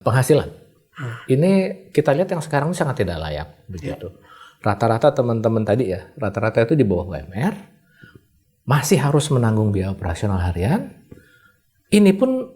Penghasilan. Ini kita lihat yang sekarang sangat tidak layak begitu. Rata-rata teman-teman tadi ya, rata-rata itu di bawah UMR, masih harus menanggung biaya operasional harian. Ini pun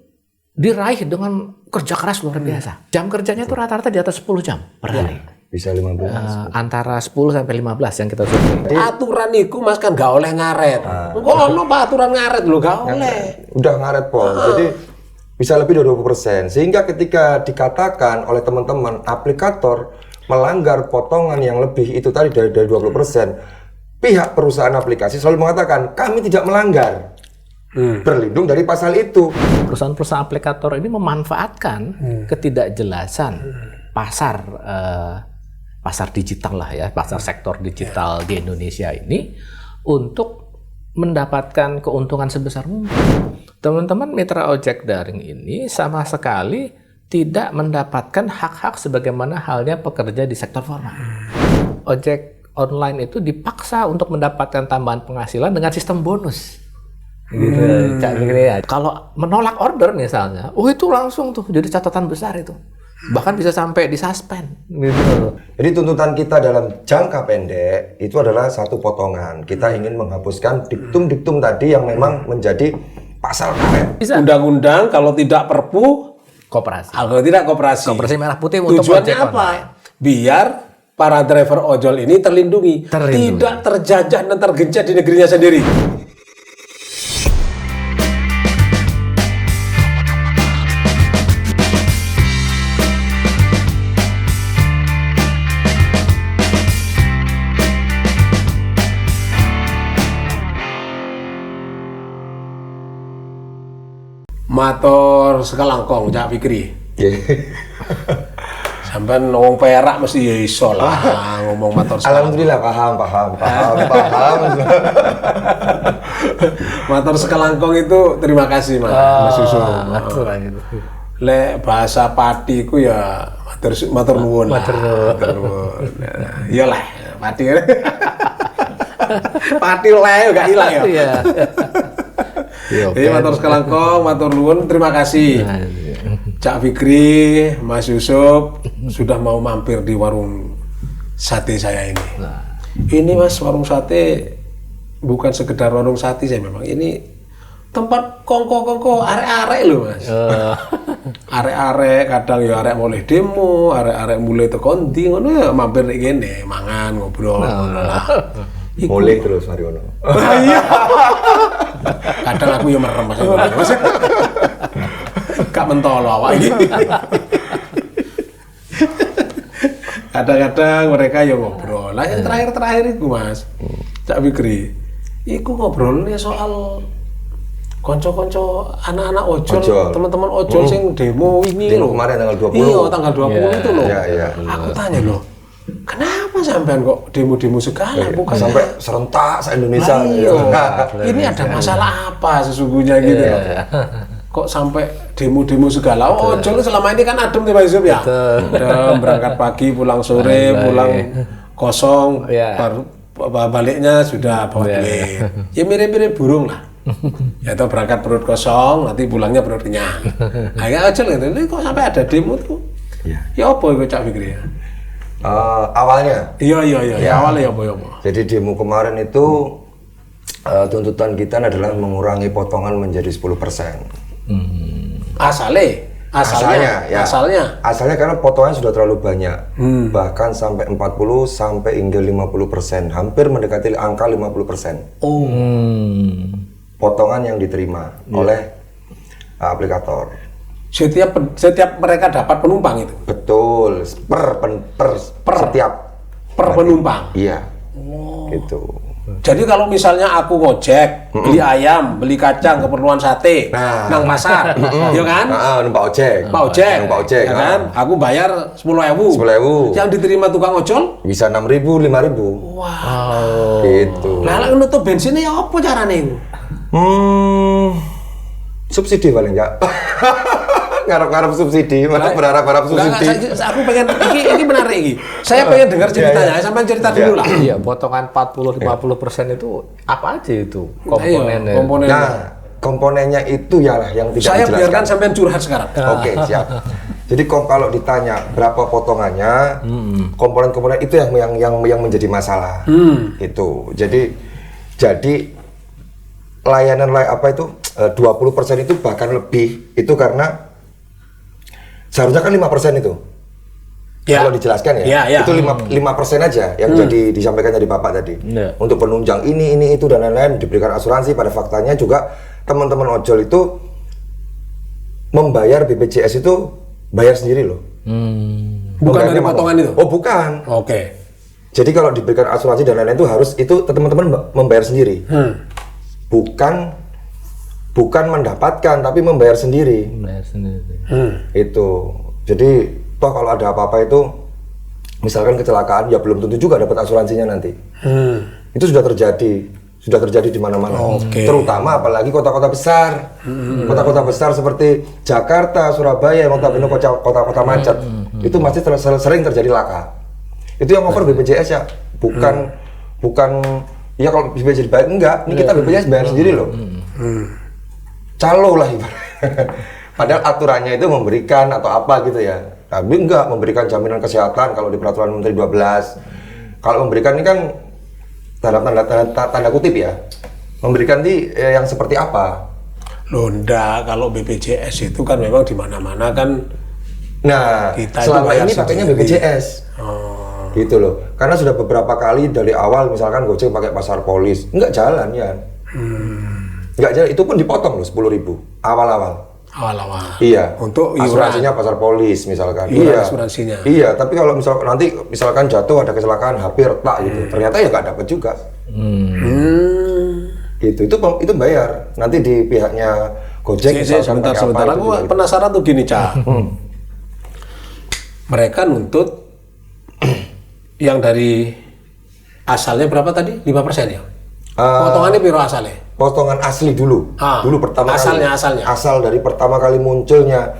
diraih dengan kerja keras luar biasa. Jam kerjanya itu rata-rata di atas 10 jam per hari. Bisa 15. Antara 10 sampai 15 yang kita survei. Aturan itu Mas kan gak oleh ngaret. Kok ono Pak aturan ngaret lho gak oleh. Udah ngaret Pol. Jadi bisa lebih dari 20%. Sehingga ketika dikatakan oleh teman-teman aplikator melanggar potongan yang lebih itu tadi dari 20%, pihak perusahaan aplikasi selalu mengatakan kami tidak melanggar. Berlindung dari pasal itu. Perusahaan-perusahaan aplikator ini memanfaatkan ketidakjelasan pasar digital lah ya, pasar sektor digital di Indonesia ini untuk mendapatkan keuntungan sebesar mungkin. Teman-teman mitra ojek daring ini sama sekali tidak mendapatkan hak-hak sebagaimana halnya pekerja di sektor formal. Ojek online itu dipaksa untuk mendapatkan tambahan penghasilan dengan sistem bonus. Gitu, ya. Kalau menolak order misalnya, itu langsung tuh jadi catatan besar itu. Bahkan bisa sampai disuspend gitu. Jadi tuntutan kita dalam jangka pendek itu adalah satu potongan. Kita ingin menghapuskan diktum-diktum tadi yang memang menjadi pasal karet. Undang-undang kalau tidak perpu koperasi. Kalau tidak koperasi. Koperasi merah putih untuk tujuannya ojek apa? online. Biar para driver ojol ini terlindungi. Tidak terjajah dan tergencet di negerinya sendiri. Matur sekalangkong Cak Fikri. Sampeyan wong Perak mesti ya iso lah ngomong matur sekalangkong. Alhamdulillah paham. Matur sekalangkong itu terima kasih Mas Susu. Lek bahasa pati ku ya matur nuwun. Matur nuwun. Iyalah pati. Pati le gak ilang ya. Iya. Jadi matur sekalangkong, matur nuwun, terima kasih Cak Fikri, Mas Yusuf sudah mau mampir di warung sate saya ini. Ini Mas, warung sate bukan sekedar warung sate saya memang. Ini tempat kongko-kongko arek-arek loh Mas. Arek-arek kadang ya arek mulai demo, arek-arek mulai teko ndi ngono ya mampir nek kene mangan ngobrol ngono lah. Mulai terus Mariono. Iya. Kadang aku ya merem Mas. Kak mentolo awak iki. Kadang-kadang mereka ya ngobrol. Lah yang terakhir itu Mas, Cak Fikri, iku ngobrolnya soal konco-konco anak-anak ojol, teman-teman ojol sing demo ini loh. Kemarin tanggal 20. Iya, tanggal 20 itu loh. Iya. Aku tanya loh, kenapa sampean kok demo-demo segala? Bukan sampai serentak se-Indonesia. Ini ada masalah apa sesungguhnya gitu loh. Kok sampai demo-demo segala? Ojol selama ini kan adem nih Pak Yusuf ya. Adem, berangkat pagi, pulang sore, pulang kosong, baru baliknya sudah bawa duit. Ya mirip-mirip burung lah. Ya atau berangkat perut kosong, nanti pulangnya perut kenyang. Agak ojol gitu. Ini kok sampai ada demo tuh? Ya apa itu Cak Fikri ya? Awalnya? Iya. Awalnya apa? Jadi demo kemarin itu tuntutan kita adalah mengurangi potongan menjadi 10%. Asalnya karena potongannya sudah terlalu banyak. Bahkan sampai 40 sampai hingga 50%. Hampir mendekati angka 50%. Potongan yang diterima oleh aplikator. Setiap mereka dapat penumpang itu. Betul, setiap penumpang. Iya. Gitu. Jadi kalau misalnya aku ngojek, beli ayam, beli kacang, keperluan sate, nang pasar, ya kan? Numpak ojek. Ya kan? Aku bayar 10.000. Yang diterima tukang ojol bisa 6.000, 5.000. Wow. Gitu. Lah lek nutup bensinnya ya apa carane iku? Subsidi paling enggak. Ngarep-ngarep subsidi, mana berharap subsidi. Aku pengen, ini menarik ini. Saya pengen dengar ceritanya, sampai cerita dulu lah. Iya, potongan 40-50% itu apa aja itu komponennya? Nah, komponennya itu ya lah yang tidak dijelaskan. Saya biarkan sampean curhat sekarang. Oke, siap. Jadi kalau ditanya berapa potongannya, komponen-komponen itu yang menjadi masalah. Itu. Jadi layanan apa itu 20% itu bahkan lebih itu karena seharusnya kan 5% itu. Ya. Kalau dijelaskan itu 5% aja yang jadi disampaikan dari Bapak tadi. Untuk penunjang ini itu dan lain-lain diberikan asuransi. Pada faktanya juga teman-teman ojol itu membayar BPJS itu bayar sendiri loh. Bukan dari potongan itu? Oh bukan. Oke. Jadi kalau diberikan asuransi dan lain-lain itu harus itu teman-teman membayar sendiri. Bukan mendapatkan tapi membayar sendiri. Itu. Jadi toh kalau ada apa-apa itu misalkan kecelakaan ya belum tentu juga dapat asuransinya nanti. Itu sudah terjadi di mana-mana. Terutama apalagi kota-kota besar. Kota-kota besar seperti Jakarta, Surabaya, notabene kota-kota macet. Itu masih sering terjadi laka. Itu yang cover BPJS ya. Bukan ya kalau BPJS baik enggak. Ini kita BPJS bayar sendiri loh. Calo lah ibaratnya. Padahal aturannya itu memberikan atau apa gitu ya. Tapi enggak memberikan jaminan kesehatan kalau di peraturan Menteri 12. Kalau memberikan ini kan tanda kutip ya. Memberikan di yang seperti apa? Loh enggak, kalau BPJS itu kan memang di mana-mana kan. Nah, kita selama ini pakainya BPJS. Gitu loh. Karena sudah beberapa kali dari awal misalkan Gojek pakai pasar polis, enggak jalan ya. Enggak jalan, itu pun dipotong loh 10.000 awal-awal. Iya. Untuk asuransinya pasar polis misalkan. Iya. Asuransinya. Iya, tapi kalau misalkan jatuh ada kecelakaan HP retak gitu, ternyata ya nggak dapat juga. Gitu. Itu bayar. Nanti di pihaknya Gojek sebentar. Aku penasaran tuh gini, Cak. Mereka nuntut yang dari asalnya berapa tadi? 5% ya? Potongannya piro asalnya? Potongan asli dulu. Dulu pertama asalnya. Asal dari pertama kali munculnya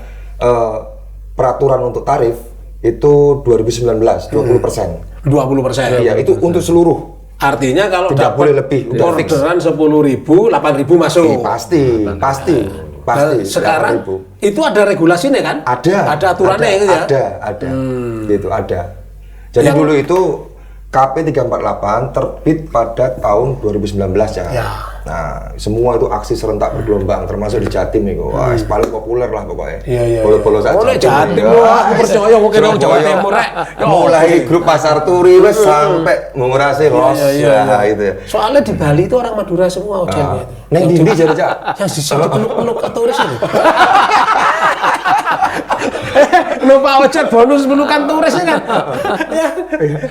peraturan untuk tarif itu 2019 20%. 20%. Iya, itu untuk seluruh. Artinya kalau tidak boleh lebih, orderan 10.000, 8.000 masuk. Pasti. Sekarang itu ada regulasinya kan? Ada aturannya gitu ya? Ada. Gitu ada. Jadi dulu itu KP 348 terbit pada tahun 2019 ya. Nah, semua itu aksi serentak bergelombang, termasuk di Jatim nih, wah, paling populer lah pokoknya. Bolo-bolo saja. Boleh Jatim, aku percaya mungkin orang Jawa Timur rek. Mulai grup Pasar Turi wes sampai mengurasi los ya itu ya. Soalnya di Bali itu orang Madura semua ojeknya itu. Neng di jadi Cak. Yang di sini peluk-peluk ke turis itu. Lupa ojek bonus pelukan turisnya kan.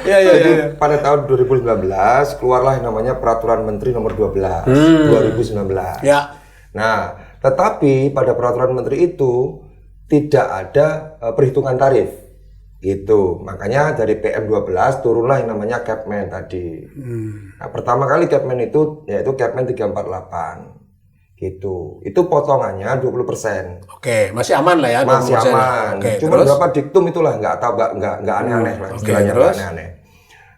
Jadi pada tahun 2019 keluarlah yang namanya Peraturan Menteri Nomor 12 2019. Ya. Nah, tetapi pada peraturan menteri itu tidak ada perhitungan tarif. Gitu. Makanya dari PM12 turunlah yang namanya Capman tadi. Nah, pertama kali Capman itu yaitu Capman 348. Gitu. Itu potongannya 20%. Oke, masih aman lah ya. Masih aman. Oke, cuma berapa diktum itulah nggak aneh-aneh lah. Istilahnya nggak aneh-aneh.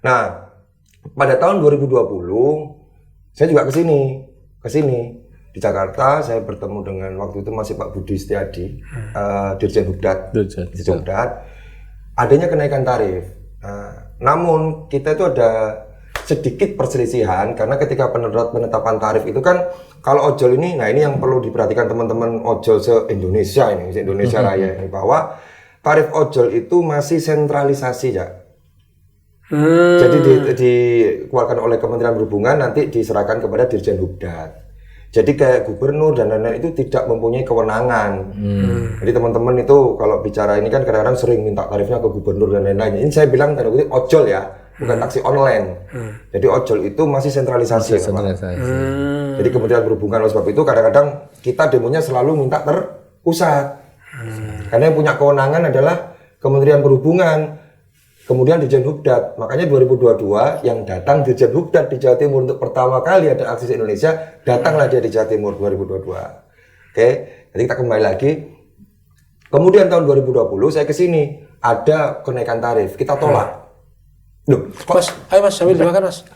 Nah, pada tahun 2020 saya juga ke sini di Jakarta. Saya bertemu dengan waktu itu masih Pak Budi Setiadi, Dirjen Hubdat. Adanya kenaikan tarif. Namun kita itu ada sedikit perselisihan karena ketika penetapan tarif itu kan kalau ojol ini, nah ini yang perlu diperhatikan teman-teman ojol se-Indonesia ini, se-Indonesia Raya ini, bahwa tarif ojol itu masih sentralisasi ya. Jadi dikeluarkan oleh Kementerian Perhubungan, nanti diserahkan kepada Dirjen Hubdat. Jadi kayak gubernur dan lain-lain itu tidak mempunyai kewenangan. Jadi teman-teman itu kalau bicara ini kan kadang-kadang sering minta tarifnya ke gubernur dan lain-lain. Ini saya bilang tanda kutip ojol ya, bukan taksi online. Jadi ojol itu masih sentralisasi. Jadi Kementerian Perhubungan oleh sebab itu kadang-kadang kita demonya selalu minta terpusat. Karena yang punya kewenangan adalah Kementerian Perhubungan. Kemudian Dirjen Hubdat, makanya 2022 yang datang Dirjen Hubdat di Jawa Timur untuk pertama kali ada aksi di Indonesia, datanglah dia di Jawa Timur 2022. Oke, jadi kita kembali lagi. Kemudian tahun 2020 saya ke sini, ada kenaikan tarif, kita tolak. Loh, Mas, ayo Mas, sambil dimakan Mas.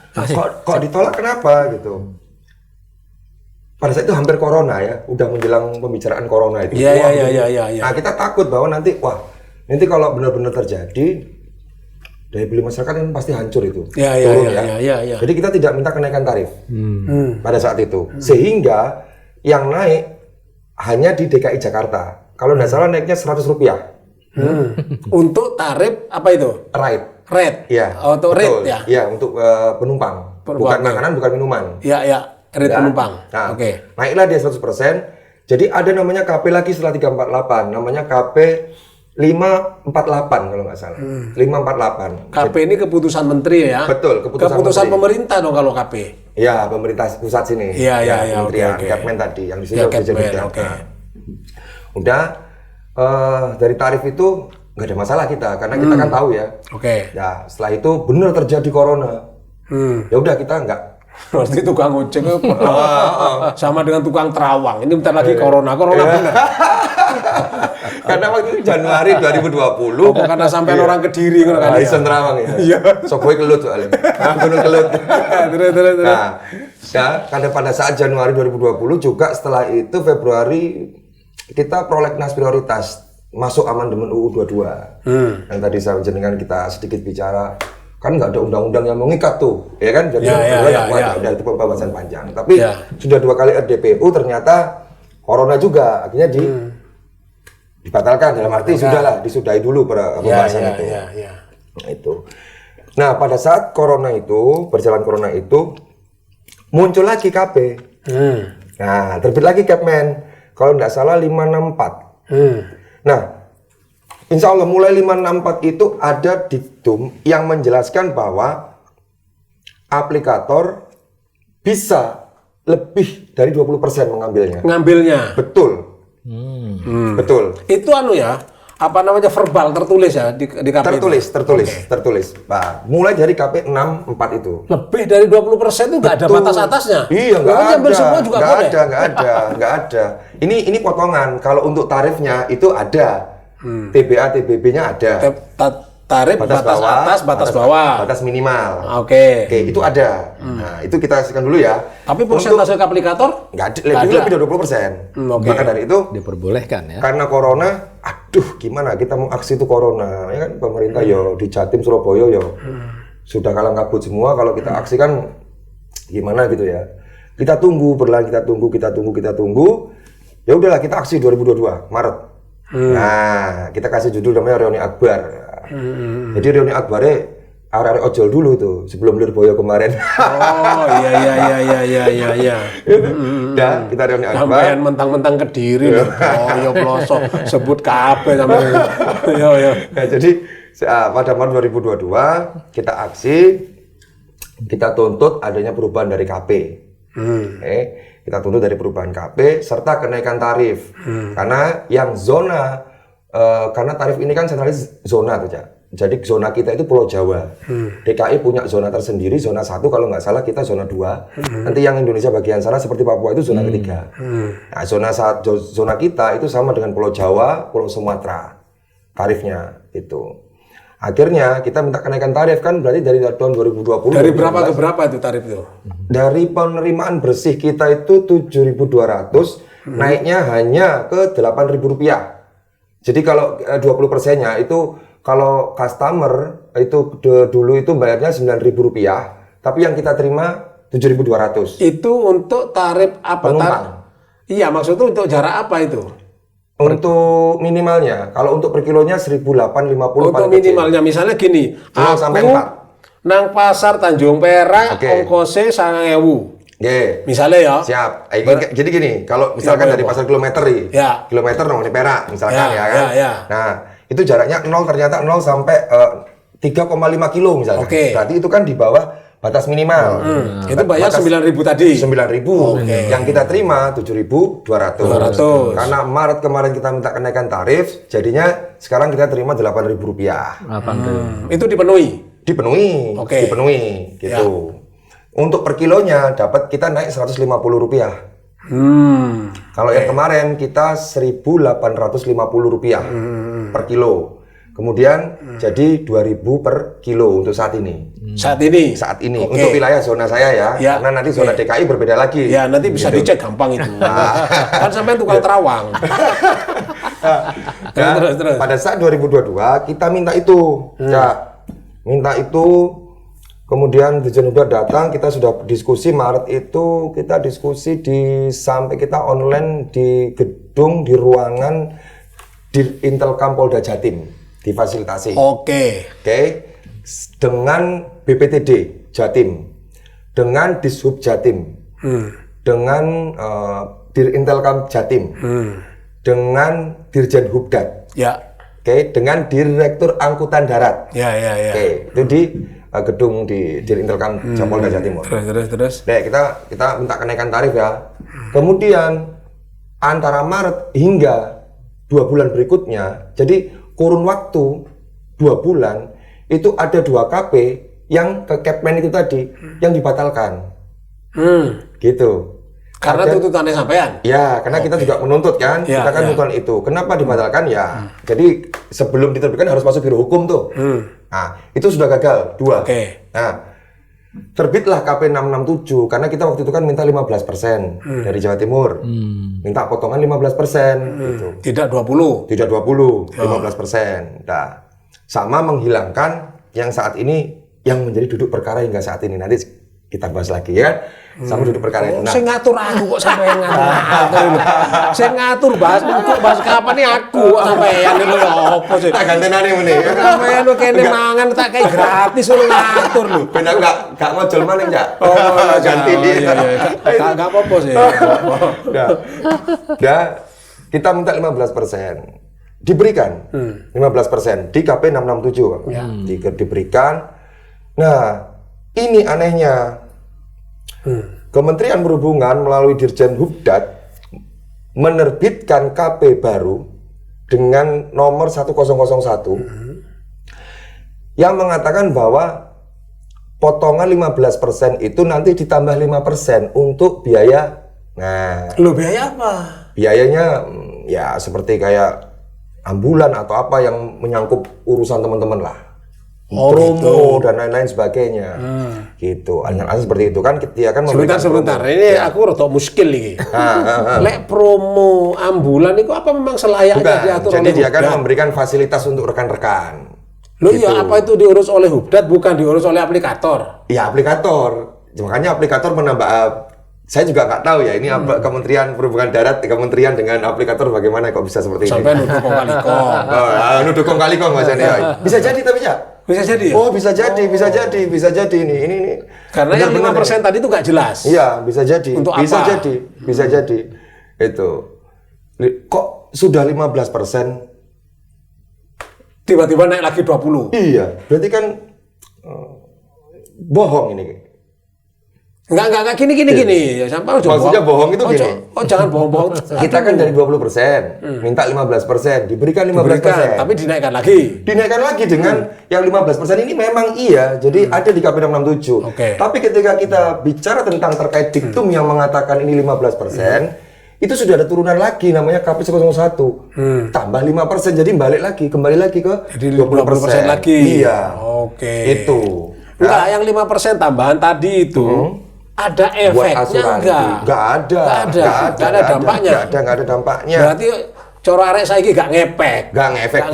Kok ditolak kenapa gitu? Pada saat itu hampir corona ya, udah menjelang pembicaraan corona itu. Iya. Nah, kita takut bahwa nanti, wah Nanti kalau benar-benar terjadi, daya beli masyarakat kan pasti hancur itu. Ya. Jadi kita tidak minta kenaikan tarif pada saat itu. Sehingga yang naik hanya di DKI Jakarta. Kalau nggak salah naiknya Rp100. Untuk tarif apa itu? Rate. Iya. Untuk rate ya? Iya, untuk penumpang. Bukan makanan, bukan minuman. Iya. Rate penumpang. Nah, Oke. naiklah dia 100%. Jadi ada namanya KP lagi setelah 348, namanya KP 548 kalau nggak salah. 548. KP ini keputusan menteri ya? Betul, keputusan menteri. Pemerintah dong kalau KP. Ya, pemerintah pusat sini. Iya, Kementerian oke. Kepmen tadi yang di sini Ya, udah jadi Kepmen, oke. Udah dari tarif itu nggak ada masalah kita karena kita kan tahu ya. Oke. Ya, setelah itu benar terjadi corona. Ya udah kita nggak. Berarti tukang ojek itu sama dengan tukang terawang. Ini bentar lagi corona benar. Karena waktu itu Januari 2020. Karena sampai orang Kediri kan ya. Ison terawang ya. Iya. Sokoy kelut soalnya. Gunung kelut. Terus. Nah, ya, karena pada saat Januari 2020 juga setelah itu Februari kita prolegnas prioritas masuk amandemen UU 22. Yang tadi saya jenengan kita sedikit bicara, kan nggak ada undang-undang yang mengikat tuh, ya kan? Jadi ada itu pembahasan panjang. Tapi sudah 2 kali RDPU ternyata corona juga akhirnya dibatalkan dalam arti sudahlah disudahi dulu pembahasan itu. Nah, itu. Nah, pada saat berjalan corona itu muncul lagi KP. Nah, terbit lagi Kepmen. Kalau nggak salah 564. Nah, insya Allah mulai 564 itu ada diktum yang menjelaskan bahwa aplikator bisa lebih dari 20% mengambilnya. Betul. Betul. Itu apa namanya verbal tertulis ya di KP tertulis. Nah, mulai dari KP 64 itu. Lebih dari 20% itu nggak ada batas atasnya. Iya, nggak ada. Semua juga Nggak ada. Ini potongan. Kalau untuk tarifnya itu ada. TBA, TBB-nya ada. Tarif batas atas, batas bawah. Batas minimal. Oke, itu ada. Nah, itu kita kasihkan dulu ya. Tapi persentase ke aplikator? Nggak ada, lebih dari 20%. Maka dari itu diperbolehkan ya. Karena corona, aduh gimana kita mau aksi itu corona, ya kan pemerintah di Jatim, Surabaya sudah kalang kabut semua. Kalau kita aksi kan gimana gitu ya. Kita tunggu, kita tunggu. Ya udahlah kita aksi 2022 Maret. Nah, kita kasih judul namanya Reuni Akbar. Jadi Reuni Akbarnya arek-arek ojol dulu tuh sebelum Lirboyo kemarin. Oh iya. Dan kita Reuni Akbar. Sampean mentang-mentang Kediri, Lirboyo pelosok sebut kabeh sampean. Nah, jadi pada Maret 2022 kita aksi, kita tuntut adanya perubahan dari KP. Kita tuntut dari perubahan KP serta kenaikan tarif. Karena yang zona karena tarif ini kan sentralis zona tuh, Cak. Jadi zona kita itu Pulau Jawa. DKI punya zona tersendiri, zona 1 kalau nggak salah kita zona 2. Nanti yang Indonesia bagian sana seperti Papua itu zona ketiga. Nah, zona kita itu sama dengan Pulau Jawa, Pulau Sumatera. Tarifnya itu. Akhirnya kita minta kenaikan tarif kan berarti dari tahun 2020. Dari berapa ke berapa itu tarif itu? Dari penerimaan bersih kita itu 7.200, naiknya hanya ke Rp8.000. Jadi kalau 20%-nya itu kalau customer itu dulu itu bayarnya Rp9.000, tapi yang kita terima 7.200. Itu untuk tarif apa? Penumpang. Iya, maksudnya untuk jarak apa itu? Untuk minimalnya, kalau untuk per kilonya 1.850. Untuk minimalnya, misalnya gini, 0 sampai 4. Nang pasar Tanjung Perak, ongkosnya 9.000. Misalnya ya. Siap. Jadi gini, kalau misalkan dari pasar kilometer kilometer nomor Perak, misalkan kan. Nah, itu jaraknya 0 ternyata 0 sampai 3,5 kilo misalnya. Berarti itu kan di bawah batas minimal. Itu bayar 9.000 tadi. 9.000. Yang kita terima 7.200. Karena Maret kemarin kita minta kenaikan tarif, jadinya sekarang kita terima Rp8.000. Itu dipenuhi. Dipenuhi gitu. Untuk per kilonya dapat kita naik Rp150. Kalau yang kemarin kita Rp1.850 per kilo. Kemudian jadi 2.000 per kilo untuk saat ini. Saat ini untuk wilayah zona saya ya. Karena nanti zona DKI berbeda lagi. Ya, nanti bisa dicek gampang itu. Kan sampai tukang terawang. Nah, terus. pada saat 2022 kita minta itu, minta itu. Kemudian Dirjen Hubdat datang, kita sudah diskusi Maret itu, kita diskusi sampai kita online di gedung, di ruangan di Intelkam Polda Jatim, difasilitasi. Oke. Dengan BPTD Jatim, dengan Dishub Jatim, dengan Dir Intelkam Jatim, dengan Dirjen Hubdat, dengan Direktur Angkutan Darat. Itu di gedung di Intelkam Polda Jawa Timur. Terus. Nah, kita minta kenaikan tarif ya. Kemudian antara Maret hingga 2 bulan berikutnya, jadi kurun waktu 2 bulan itu ada 2 KP yang ke Kepmen itu tadi yang dibatalkan. Gitu. Karena tuntutannya sampean? Ya, karena kita juga menuntut kan, kita kan tuntutan itu. Kenapa dibatalkan ya? Jadi sebelum diterbitkan harus masuk biro hukum tuh. Nah, itu sudah gagal 2. Nah, terbitlah KP 667 karena kita waktu itu kan minta 15% dari Jawa Timur. Minta potongan 15% gitu. Tidak 20. Tidak 20, 15%. Nah, sama menghilangkan yang saat ini yang menjadi duduk perkara hingga saat ini. Nanti kita bahas lagi ya. Sama duduk perkara itu. Nah, saya ngatur aku kok sampai ngatur. Saya ngatur bahas kapan nih aku sampean lho ya opo sih. tak gantenane mene. Sampean lho kene mangan tak kayak gratis lho ngatur lho. Ben enggak ngojol maneh ya. Ganti dia. Enggak apa-apa sih. Nah, kita minta 15%. Diberikan 15% di KP 667. Diberikan. Nah, ini anehnya. Kementerian Perhubungan melalui Dirjen Hubdat menerbitkan KP baru dengan nomor 1001 yang mengatakan bahwa potongan 15% itu nanti ditambah 5% untuk biaya. Nah, biaya apa? Biayanya ya seperti kayak ambulan atau apa yang menyangkut urusan teman-teman lah. Promo dan lain-lain sebagainya. Gitu. Hanya seperti itu kan dia kan sebentar. Ini aku rada muskil iki. Lek promo ambulan itu apa memang selayaknya diatur jadi oleh dia kan memberikan fasilitas untuk rekan-rekan. Loh gitu. Ya apa itu diurus oleh Hubdat bukan diurus oleh aplikator? Ya aplikator. Makanya aplikator menambah saya juga nggak tahu ya ini Kementerian Perhubungan Darat, kementerian dengan aplikator bagaimana kok bisa seperti sampai ini? Sampai nuduh kong kali kong. Nuduh kong kali kong Mas Andi. Bisa jadi tapi ya. Bisa jadi. Oh bisa jadi ini. Karena yang 5% tadi itu nggak jelas. Iya bisa jadi. Untuk bisa apa? Bisa jadi. Itu kok sudah 15%? Tiba-tiba naik lagi 20. Iya, berarti kan bohong ini. Enggak gini. Ya, sampai maksudnya bohong itu gini. Jangan bohong-bohong. Kita kan dari 20%, minta 15%, diberikan 15%. Tapi dinaikkan lagi. Dinaikkan lagi dengan yang 15% ini memang iya, jadi ada di KP 667. Tapi ketika kita bicara tentang terkait diktum yang mengatakan ini 15%, itu sudah ada turunan lagi namanya KP 101. Tambah 5%, jadi kembali lagi ke 20% lagi. Iya. Itu. Enggak, yang 5% tambahan tadi itu. Ada efeknya enggak ada dampaknya. Enggak ada dampaknya. Berarti coro arek saiki gak ngepek. Gak ngefek.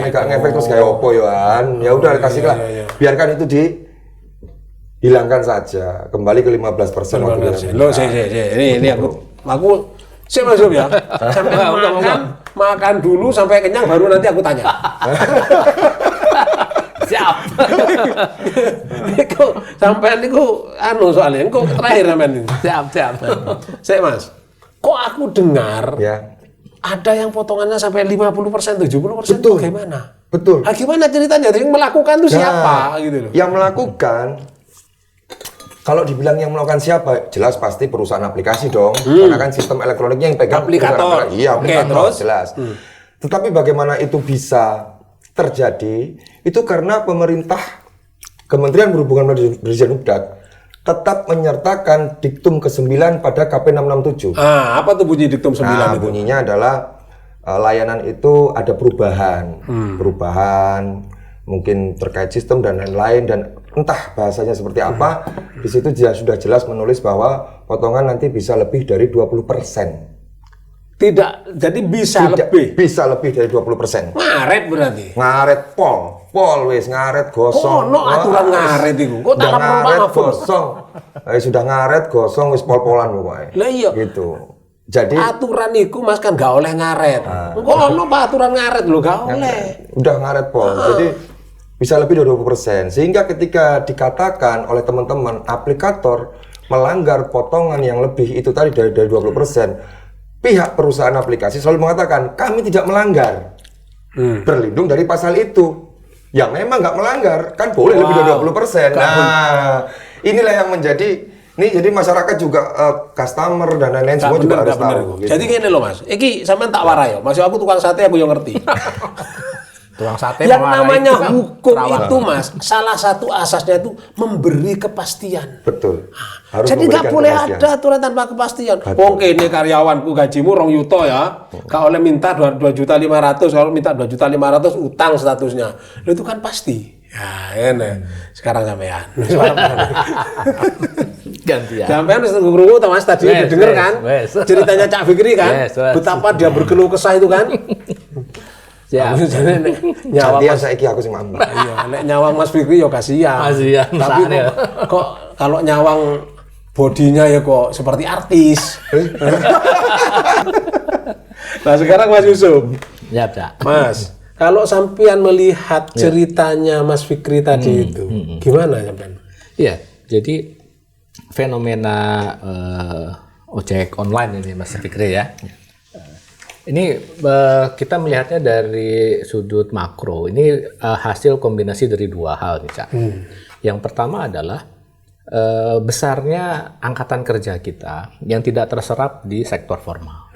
Gak ngefek terus kayak opo yoan. Ya udah kasihlah. Biarkan itu dihilangkan saja. Kembali ke 15%. Loh, ini aku saya masuk ya. Sampai makan dulu sampai kenyang baru nanti aku tanya. Siap. Niku sampean niku soalnya niku terakhir sampean ini. Siap. Saya Mas, kok aku dengar ada yang potongannya sampai 50%, 70%. Betul. Bagaimana? Betul. Gimana ceritanya? Yang melakukan itu siapa gitu loh. Yang melakukan kalau dibilang yang melakukan siapa, jelas pasti perusahaan aplikasi dong. Karena kan sistem elektroniknya yang pegang aplikator. Iya, aplikator, terus jelas. Tetapi bagaimana itu bisa terjadi itu karena pemerintah Kementerian Perhubungan dan Dirjen Hubdat tetap menyertakan diktum ke-9 pada KP 667. Apa tuh bunyi diktum 9 itu? Bunyinya adalah layanan itu ada perubahan. Perubahan mungkin terkait sistem dan lain-lain dan entah bahasanya seperti apa. Di situ sudah jelas menulis bahwa potongan nanti bisa lebih dari 20%. Tidak, jadi bisa lebih. Bisa lebih dari 20%. Ngaret berarti. Ngaret pol wis ngaret gosong. Oh, no aturan ngaret itu. Kok tak Udah perlu ngaret maaf. gosong. Sudah ngaret gosong wis pol-polan pokoknya. Lah iya. Gitu. Jadi aturan iku Mas kan gak oleh ngaret. Kok ono Pak aturan ngaret lho gak oleh. udah ngaret pol. Jadi bisa lebih dari 20%. Sehingga ketika dikatakan oleh teman-teman aplikator melanggar potongan yang lebih itu tadi dari 20%, pihak perusahaan aplikasi selalu mengatakan kami tidak melanggar, berlindung dari pasal itu. Yang memang nggak melanggar kan boleh lebih dari 20%. Nah, inilah yang menjadi jadi masyarakat juga customer dan lain-lain semua juga harus tahu. Gitu. Jadi gini loh Mas, iki sampean tak warai yo. Masih aku tukang sate aku yang ngerti. Tukang sate yang namanya hukum itu Mas, salah satu asasnya itu memberi kepastian. Betul. Harus jadi nggak boleh ada aturan tanpa kepastian. Oke, ini karyawanku gajimu 2 juta ya, gak oleh minta 2.500.000, kalau minta 2.500.000 utang statusnya. Itu kan pasti. Ya, ini sekarang sampean. Gantian. Sampean wis ngrungu ta Mas tadi udah denger kan? Ceritanya Cak Fikri kan? Betapa dia berkeluh kesah itu kan? Ya, nyawang Mas saiki aku sing mampu. Iya, nek nyawang Mas Fikri ya kasihan. Tapi kok kalau nyawang bodinya ya kok seperti artis. Nah, sekarang Mas Yusuf. Ya, Cak. Mas, kalau sampean melihat ceritanya Mas Fikri tadi itu, gimana sampean? Iya, jadi fenomena ojek online ini Mas Fikri ya. Ini kita melihatnya dari sudut makro. Ini hasil kombinasi dari dua hal nih, Cak. Yang pertama adalah besarnya angkatan kerja kita yang tidak terserap di sektor formal.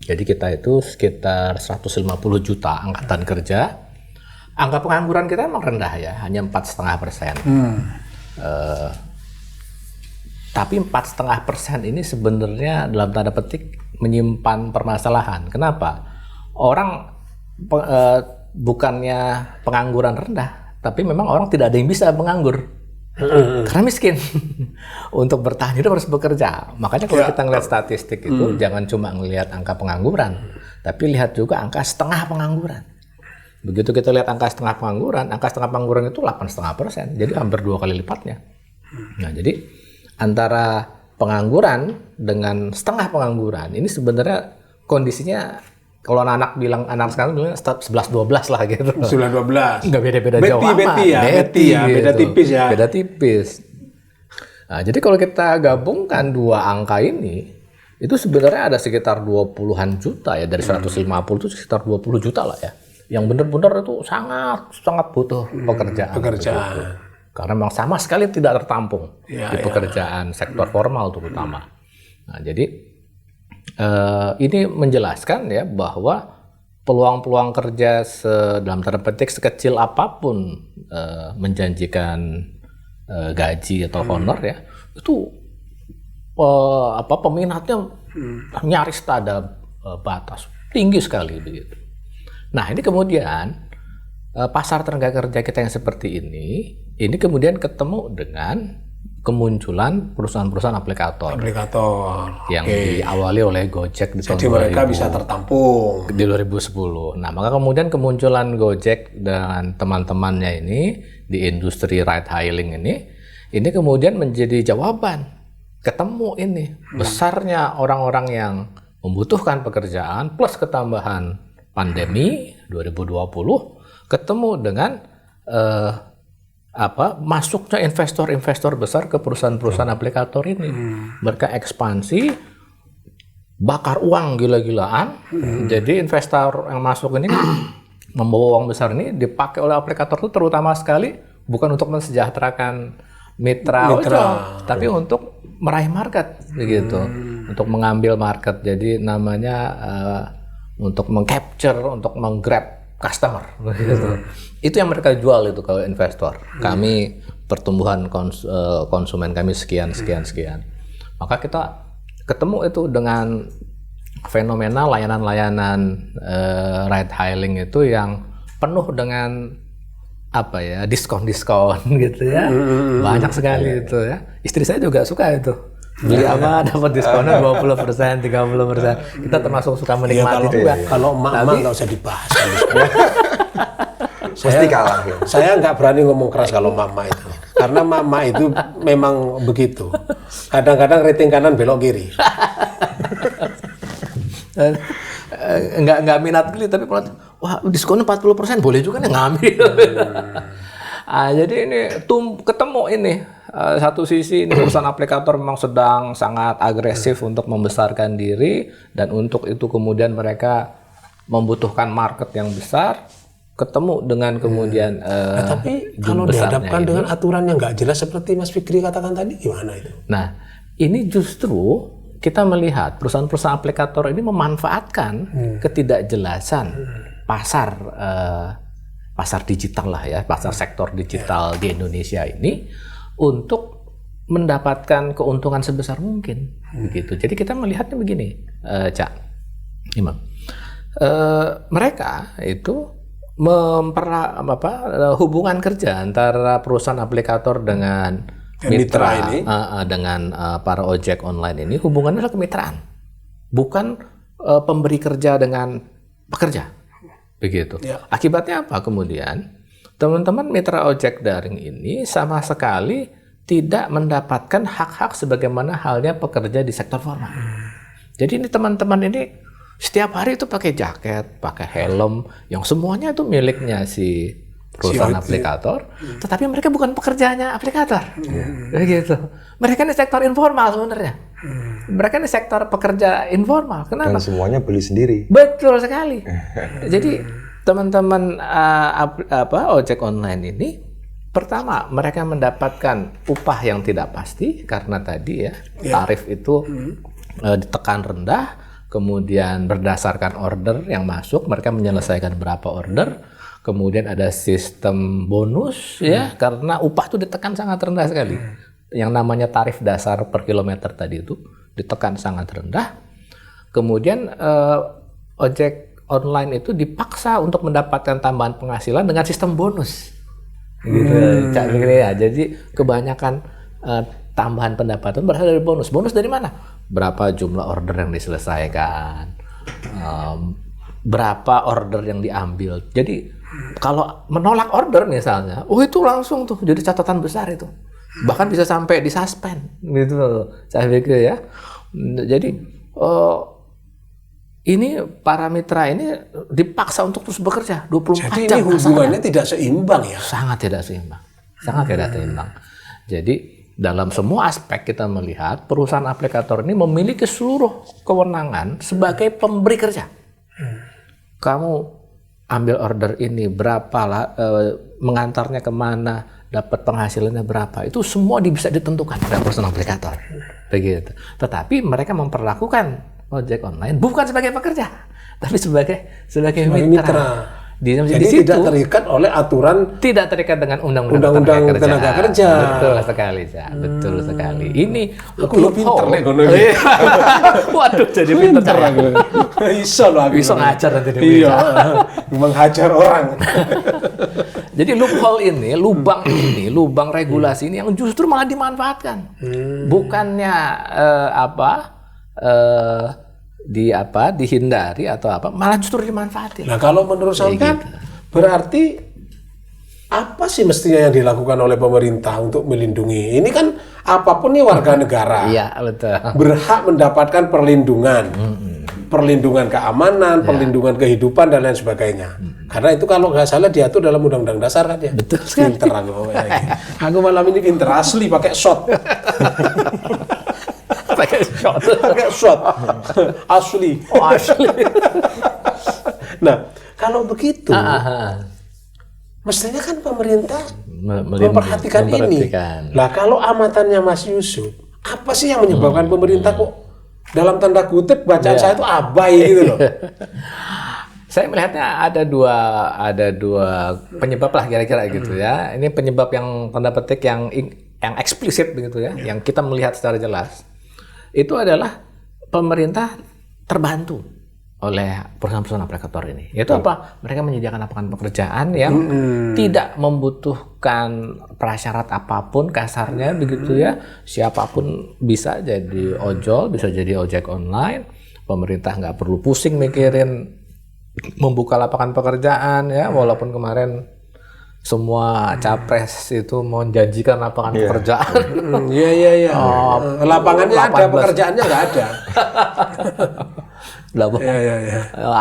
Jadi kita itu sekitar 150 juta angkatan kerja. Angka pengangguran kita emang rendah ya, hanya 4,5%. Tapi 4,5% ini sebenarnya dalam tanda petik menyimpan permasalahan. Kenapa? Orang bukannya pengangguran rendah, tapi memang orang tidak ada yang bisa menganggur. Karena miskin. Untuk bertahan hidup harus bekerja. Makanya kalau kita ngelihat statistik itu, jangan cuma ngelihat angka pengangguran, tapi lihat juga angka setengah pengangguran. Begitu kita lihat angka setengah pengangguran itu 8,5%. Jadi hampir 2 kali lipatnya. Nah, jadi antara pengangguran dengan setengah pengangguran ini sebenarnya kondisinya kalau anak sekarang bilang 11-12 lah gitu. 11-12. Nggak beda-beda jauh amat. Beti ya, beda tipis ya. Beda tipis. Nah, jadi kalau kita gabungkan dua angka ini, itu sebenarnya ada sekitar 20-an juta ya, dari 150 itu sekitar 20 juta lah ya. Yang benar-benar itu sangat butuh pekerjaan. Karena memang sama sekali tidak tertampung di pekerjaan sektor formal terutama. Nah, jadi ini menjelaskan ya bahwa peluang-peluang kerja dalam tanda petik sekecil apapun menjanjikan gaji atau honor ya, itu peminatnya nyaris tak ada batas, tinggi sekali begitu. Nah, ini kemudian pasar tenaga kerja kita yang seperti ini kemudian ketemu dengan kemunculan perusahaan-perusahaan aplikator yang diawali oleh Gojek di tahun 2000. Jadi mereka bisa tertampung di 2010. Nah, maka kemudian kemunculan Gojek dan teman-temannya ini di industri ride hailing ini kemudian menjadi jawaban. Ketemu ini besarnya orang-orang yang membutuhkan pekerjaan plus ketambahan pandemi 2020. Ketemu dengan masuknya investor-investor besar ke perusahaan-perusahaan aplikator ini. Mereka ekspansi, bakar uang gila-gilaan. Jadi investor yang masuk ini membawa uang besar ini dipakai oleh aplikator itu terutama sekali bukan untuk mensejahterakan mitra ojol, tapi untuk meraih market begitu. Untuk mengambil market. Jadi namanya untuk mengcapture, untuk menggrab customer gitu. Itu yang mereka jual itu kalau investor. Kami pertumbuhan konsumen kami sekian. Maka kita ketemu itu dengan fenomena layanan-layanan ride hailing itu yang penuh dengan diskon gitu ya. Banyak sekali itu ya. Istri saya juga suka itu. Beli apa dapat diskonnya 20%, 30%. Kita termasuk suka menikmati juga. Kalau emak-emak nggak usah dibahas. Pasti kalah ya. Saya nggak berani ngomong keras kalau mama itu. Karena mama itu memang begitu. Kadang-kadang rating kanan belok kiri. Nggak minat beli, tapi kalau wah diskonnya 40%, boleh juga nih ngambil. Jadi ini ketemu ini. Satu sisi ini perusahaan aplikator memang sedang sangat agresif untuk membesarkan diri, dan untuk itu kemudian mereka membutuhkan market yang besar, ketemu dengan kemudian tapi kalau dihadapkan dengan aturan yang nggak jelas seperti Mas Fikri katakan tadi, gimana itu? Nah, ini justru kita melihat perusahaan-perusahaan aplikator ini memanfaatkan ketidakjelasan pasar digital lah ya, pasar sektor digital di Indonesia ini untuk mendapatkan keuntungan sebesar mungkin, begitu. Jadi kita melihatnya begini, Cak Imam, mereka itu hubungan kerja antara perusahaan aplikator dengan mitra ini, dengan para ojek online ini, hubungannya adalah kemitraan, bukan pemberi kerja dengan pekerja, begitu. Ya. Akibatnya apa kemudian? Teman-teman mitra ojek daring ini sama sekali tidak mendapatkan hak-hak sebagaimana halnya pekerja di sektor formal. Jadi ini teman-teman ini setiap hari itu pakai jaket, pakai helm, yang semuanya itu miliknya si perusahaan aplikator, tetapi mereka bukan pekerjanya aplikator. Begitu. Mereka ini sektor informal sebenarnya. Mereka ini sektor pekerja informal. Kenapa? Dan semuanya beli sendiri. Betul sekali. Jadi teman-teman ojek online ini, pertama mereka mendapatkan upah yang tidak pasti karena tadi ya tarif itu ditekan rendah, kemudian berdasarkan order yang masuk mereka menyelesaikan berapa order, kemudian ada sistem bonus ya karena upah itu ditekan sangat rendah sekali. Yang namanya tarif dasar per kilometer tadi itu ditekan sangat rendah. Kemudian ojek online itu dipaksa untuk mendapatkan tambahan penghasilan dengan sistem bonus, gitu, Cak Fikri ya. Jadi kebanyakan tambahan pendapatan berasal dari bonus. Bonus dari mana? Berapa jumlah order yang diselesaikan, berapa order yang diambil. Jadi kalau menolak order misalnya, itu langsung tuh jadi catatan besar itu. Bahkan bisa sampai disuspend, gitu, Cak Fikri ya. Jadi ini para mitra ini dipaksa untuk terus bekerja 24 jam. Jadi ini hubungannya tidak seimbang ya? Sangat tidak seimbang. Sangat tidak seimbang. Jadi dalam semua aspek kita melihat perusahaan aplikator ini memiliki seluruh kewenangan sebagai pemberi kerja. Kamu ambil order ini berapa lah, mengantarnya kemana, dapat penghasilannya berapa, itu semua bisa ditentukan oleh perusahaan aplikator. Begitu. Tetapi mereka memperlakukan ojek online bukan sebagai pekerja, tapi sebagai mitra. Jadi situ, tidak terikat oleh aturan, tidak terikat dengan undang-undang tenaga kerja. Betul sekali, Cak. Betul sekali. Ini aku pinter nih kono. Waduh, jadi pinter aku. Iso loh aku. Iso ngajar nanti dia. Iya. Menghajar orang. Jadi loophole ini, lubang regulasi ini yang justru malah dimanfaatkan. Bukannya dihindari atau malah justru dimanfaatin. Nah, kalau menurut saya kan berarti apa sih mestinya yang dilakukan oleh pemerintah untuk melindungi? Ini kan apapun nih warga negara. Iya, betul. Berhak mendapatkan perlindungan. Perlindungan keamanan, perlindungan kehidupan dan lain sebagainya. Karena itu kalau nggak salah diatur dalam Undang-Undang Dasar kan ya. Betul. Pinter aku malam ini pinter asli pakai shot. Pakai shot asli. Nah, kalau begitu mestinya kan pemerintah memperhatikan ini. Nah, kalau amatannya Mas Yusuf, apa sih yang menyebabkan pemerintah kok dalam tanda kutip bacaan saya itu abai gitu loh? Saya melihatnya ada dua penyebab lah kira-kira gitu ya. Ini penyebab yang tanda petik yang eksplisit begitu ya, yang kita melihat secara jelas. Itu adalah pemerintah terbantu oleh perusahaan-perusahaan aplikator ini. Yaitu apa? Mereka menyediakan lapangan pekerjaan yang tidak membutuhkan prasyarat apapun, kasarnya begitu ya. Siapapun bisa jadi ojol, bisa jadi ojek online. Pemerintah nggak perlu pusing mikirin membuka lapangan pekerjaan ya, walaupun kemarin semua capres itu menjanjikan lapangan pekerjaan. Iya. Lapangannya ada, pekerjaannya nggak ada.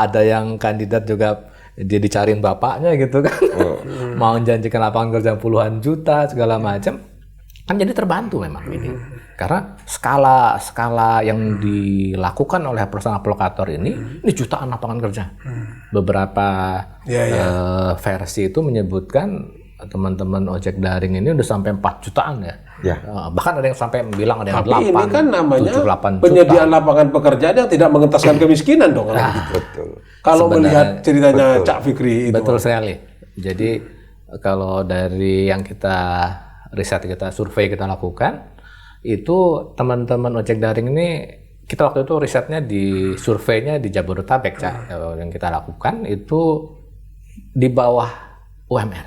Ada yang kandidat juga dia dicariin bapaknya gitu kan. Mau menjanjikan lapangan kerja puluhan juta segala macam. Kan jadi terbantu memang ini. Karena skala yang dilakukan oleh perusahaan aplikator ini jutaan lapangan kerja. Beberapa versi itu menyebutkan teman-teman ojek daring ini udah sampai 4 jutaan ya. Bahkan ada yang sampai bilang ada yang 8. Tapi ini kan namanya 7, 8 penyediaan lapangan pekerjaan yang tidak mengentaskan kemiskinan dong. Kalau melihat ceritanya Cak Fikri itu. Betul sekali. Jadi kalau dari yang riset kita, survei kita lakukan, itu teman-teman ojek daring ini, kita waktu itu risetnya di surveinya di Jabodetabek, Cak, yang kita lakukan itu di bawah UMR.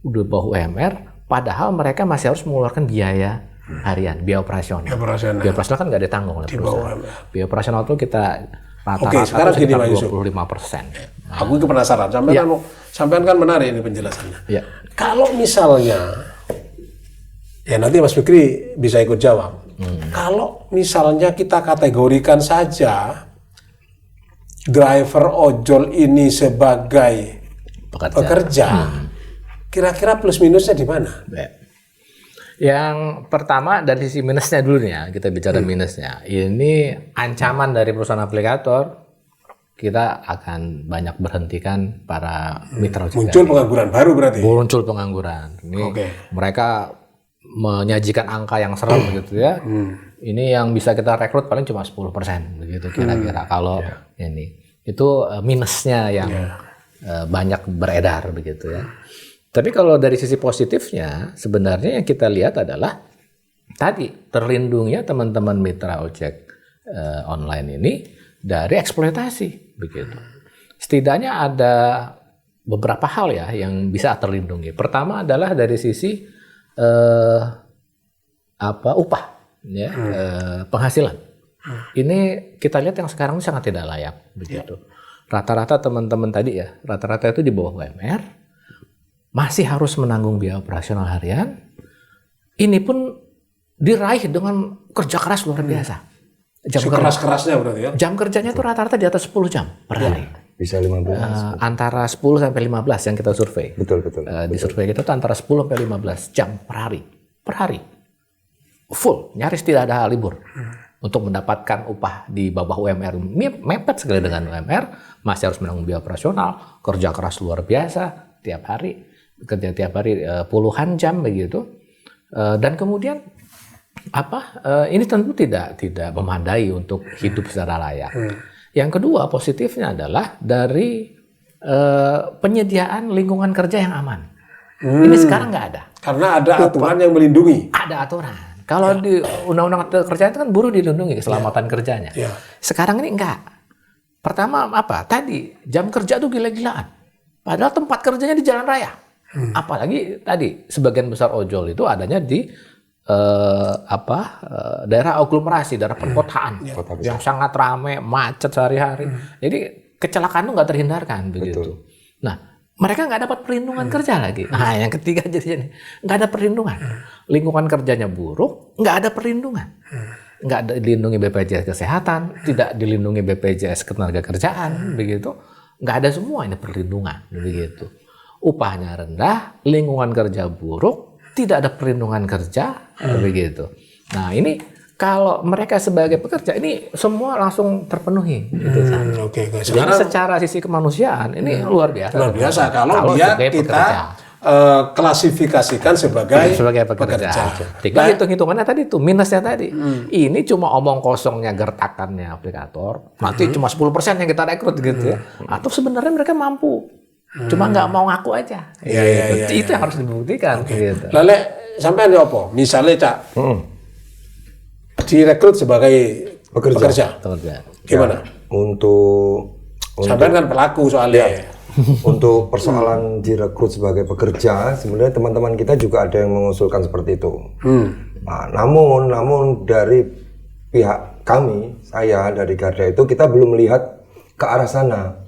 Di bawah UMR, padahal mereka masih harus mengeluarkan biaya harian, biaya operasional. Biaya operasional kan nggak ditanggung oleh perusahaan. Biaya operasional itu kita rata-rata sekarang gini, Pak Yusuf. 25%. Aku penasaran, sampean kan menarik ini penjelasannya. Ya. Kalau misalnya, ya nanti Mas Fikri bisa ikut jawab. Kalau misalnya kita kategorikan saja driver ojol ini sebagai pekerja, kira-kira plus minusnya di mana? Yang pertama dari sisi minusnya dulu nih ya, kita bicara minusnya. Ini ancaman dari perusahaan aplikator, kita akan banyak berhentikan para mitra ojek. Muncul pengangguran baru berarti? Muncul pengangguran. Ini mereka menyajikan angka yang serem begitu ya. Ini yang bisa kita rekrut paling cuma 10% begitu kira-kira. Kalau ini itu minusnya yang banyak beredar begitu ya. Tapi kalau dari sisi positifnya, sebenarnya yang kita lihat adalah tadi terlindungnya teman-teman mitra ojek online ini dari eksploitasi begitu. Setidaknya ada beberapa hal ya yang bisa terlindungi. Pertama adalah dari sisi upah ya, penghasilan. Ini kita lihat yang sekarang sangat tidak layak begitu. Rata-rata teman-teman tadi ya, rata-rata itu di bawah UMR. Masih harus menanggung biaya operasional harian. Ini pun diraih dengan kerja keras luar biasa. Keras-kerasnya berarti ya? Jam kerjanya itu rata-rata di atas 10 jam per hari. Bisa 15. Antara 10 sampai 15 yang kita survei. Betul. Di survei kita itu antara 10 sampai 15 jam per hari. Per hari. Full, nyaris tidak ada libur. Untuk mendapatkan upah di bawah UMR. Mepet sekali dengan UMR. Masih harus menanggung biaya operasional. Kerja keras luar biasa tiap hari. Kerja tiap hari puluhan jam begitu, dan kemudian ini tentu tidak memadai untuk hidup secara layak. Yang kedua positifnya adalah dari penyediaan lingkungan kerja yang aman. Ini sekarang nggak ada. Karena ada aturan yang melindungi. Ada aturan. Kalau di Undang-Undang Kerjaan itu kan buruh dilindungi keselamatan kerjanya. Sekarang ini enggak. Pertama Tadi jam kerja tuh gila-gilaan. Padahal tempat kerjanya di jalan raya. Apalagi tadi sebagian besar ojol itu adanya di daerah aglomerasi, daerah perkotaan yang sangat ramai, macet sehari-hari. Jadi kecelakaan itu nggak terhindarkan begitu. Nah, mereka nggak dapat perlindungan kerja lagi. Nah, yang ketiga jadinya nggak ada perlindungan. Lingkungan kerjanya buruk, nggak ada perlindungan. Nggak dilindungi BPJS Kesehatan, tidak dilindungi BPJS Ketenagakerjaan, begitu. Nggak ada semua ini perlindungan, begitu. Upahnya rendah, lingkungan kerja buruk, tidak ada perlindungan kerja, begitu. Nah ini kalau mereka sebagai pekerja ini semua langsung terpenuhi. Gitu, jadi secara sisi kemanusiaan ini luar biasa. Luar biasa kalau dia kita klasifikasikan sebagai pekerja. Tinggal hitung-hitungannya tadi tuh minusnya tadi. Ini cuma omong kosongnya gertakannya aplikator. Nanti cuma 10% yang kita rekrut gitu ya. Atau sebenarnya mereka mampu. Cuma nggak mau ngaku aja. Itu yang harus dibuktikan. Gitu. Lalu sampai ada apa? Misalnya Cak, direkrut sebagai pekerja. Gimana? Untuk Sampai kan pelaku soalnya. untuk persoalan direkrut sebagai pekerja, sebenarnya teman-teman kita juga ada yang mengusulkan seperti itu. Nah, namun dari pihak kami, saya dari Garda itu kita belum melihat ke arah sana.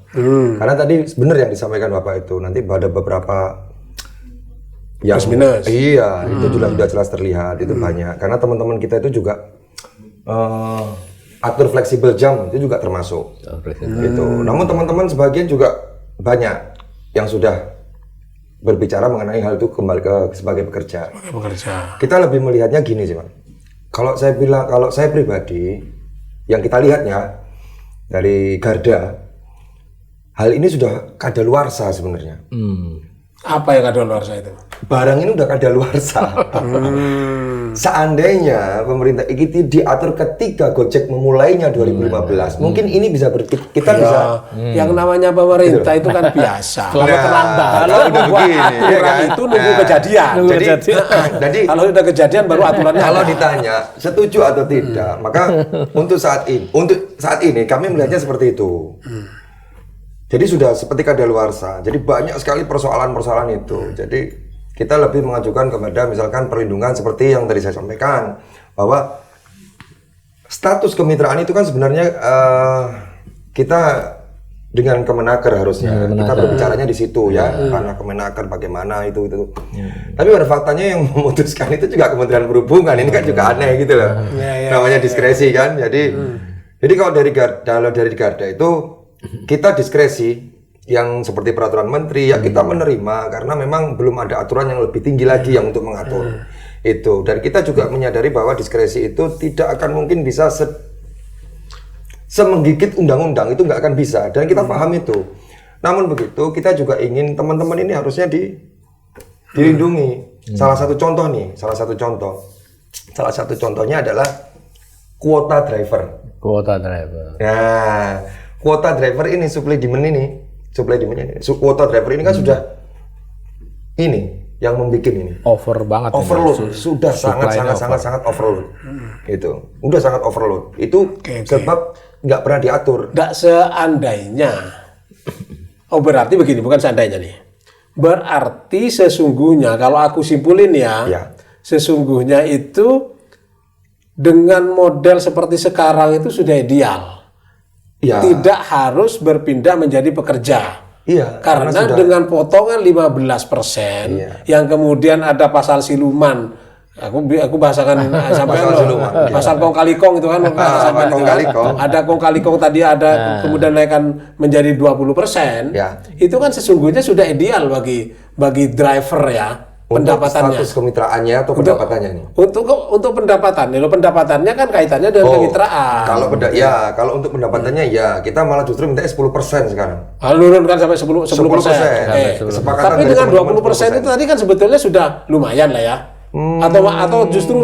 Karena tadi benar yang disampaikan Bapak itu, nanti ada beberapa yang minus. Iya, itu sudah jelas terlihat, itu banyak. Karena teman-teman kita itu juga atur fleksibel jam itu juga termasuk. Gitu. Namun teman-teman sebagian juga banyak yang sudah berbicara mengenai hal itu kembali ke sebagai pekerja. Kita lebih melihatnya gini sih, Pak. Kalau saya pribadi, yang kita lihatnya dari Garda, hal ini sudah kadaluarsa sebenarnya. Apa yang kadaluarsa itu? Barang ini udah kadaluarsa. Seandainya pemerintah ini diatur ketika Gojek memulainya 2015, mungkin ini bisa kita bisa. Yang namanya pemerintah itu kan biasa. Selalu terlambat. Kalau udah begini, ya kan? itu nunggu kejadian. Jadi Kalau udah kejadian baru aturannya. kalau ditanya setuju atau tidak, maka untuk saat ini kami melihatnya seperti itu. Jadi sudah seperti kadaluarsa. Jadi banyak sekali persoalan-persoalan itu. Jadi kita lebih mengajukan kepada misalkan perlindungan seperti yang tadi saya sampaikan, bahwa status kemitraan itu kan sebenarnya kita dengan Kemenaker harusnya kita berbicaranya di situ ya, karena Kemenaker bagaimana itu. Tapi pada faktanya yang memutuskan itu juga Kementerian Perhubungan. Ini kan juga aneh gitu loh. Namanya diskresi kan. Jadi kalau dari Garda itu kita diskresi yang seperti peraturan menteri ya kita menerima, karena memang belum ada aturan yang lebih tinggi lagi yang untuk mengatur itu. Dan kita juga menyadari bahwa diskresi itu tidak akan mungkin bisa semenggigit undang-undang, itu nggak akan bisa, dan kita paham itu. Namun begitu kita juga ingin teman-teman ini harusnya dilindungi. Salah satu contohnya adalah kuota driver. Nah, kuota driver ini supply demand ini kuota driver ini kan sudah ini yang membuat ini Over banget. overload, sudah sangat overload. Itu udah sangat overload. Itu sebab nggak pernah diatur. Nggak seandainya. Oh berarti begini, bukan seandainya nih. Berarti sesungguhnya kalau aku simpulin ya. Sesungguhnya itu dengan model seperti sekarang itu sudah ideal. Ya. Tidak harus berpindah menjadi pekerja. Iya. Karena dengan potongan 15%, yang kemudian ada pasal siluman. Aku bahasakan sampai pasal kong kali kong itu kan. Ada kong kali kong tadi ada kemudian naikkan menjadi 20%. Itu kan sesungguhnya sudah ideal bagi driver ya. Pendapatannya, status kemitraannya atau pendapatannya nih? Untuk pendapatannya, pendapatannya kan kaitannya dengan kemitraan. Kalau untuk pendapatannya ya kita malah justru minta 10% sekarang. Nurunkan sampai 10%. Tapi dengan 20% itu tadi kan sebetulnya sudah lumayan lah ya. Atau justru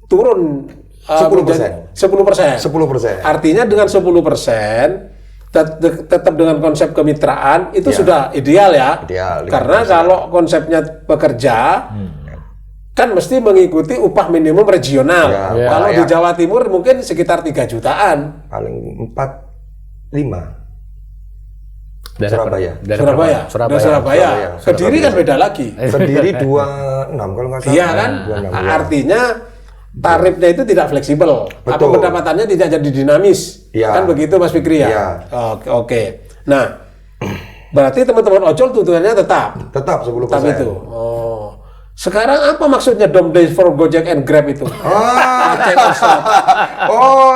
turun 10%. 10%. Artinya dengan 10% tetap dengan konsep kemitraan itu sudah ideal ya. Karena kalau konsepnya pekerja kan mesti mengikuti upah minimum regional. Kalau di Jawa Timur mungkin sekitar 3 jutaan. Paling 4-5. Surabaya. Kediri kan beda lagi. Kediri 26 kalau nggak salah. Iya kan? 26, artinya tarifnya itu tidak fleksibel, atau pendapatannya tidak jadi dinamis, kan begitu Mas Fikri ya? Oke. Nah, berarti teman-teman ojol tuntutannya tetap 10%. Tetap itu. Sekarang apa maksudnya Dom Days for Gojek and Grab itu?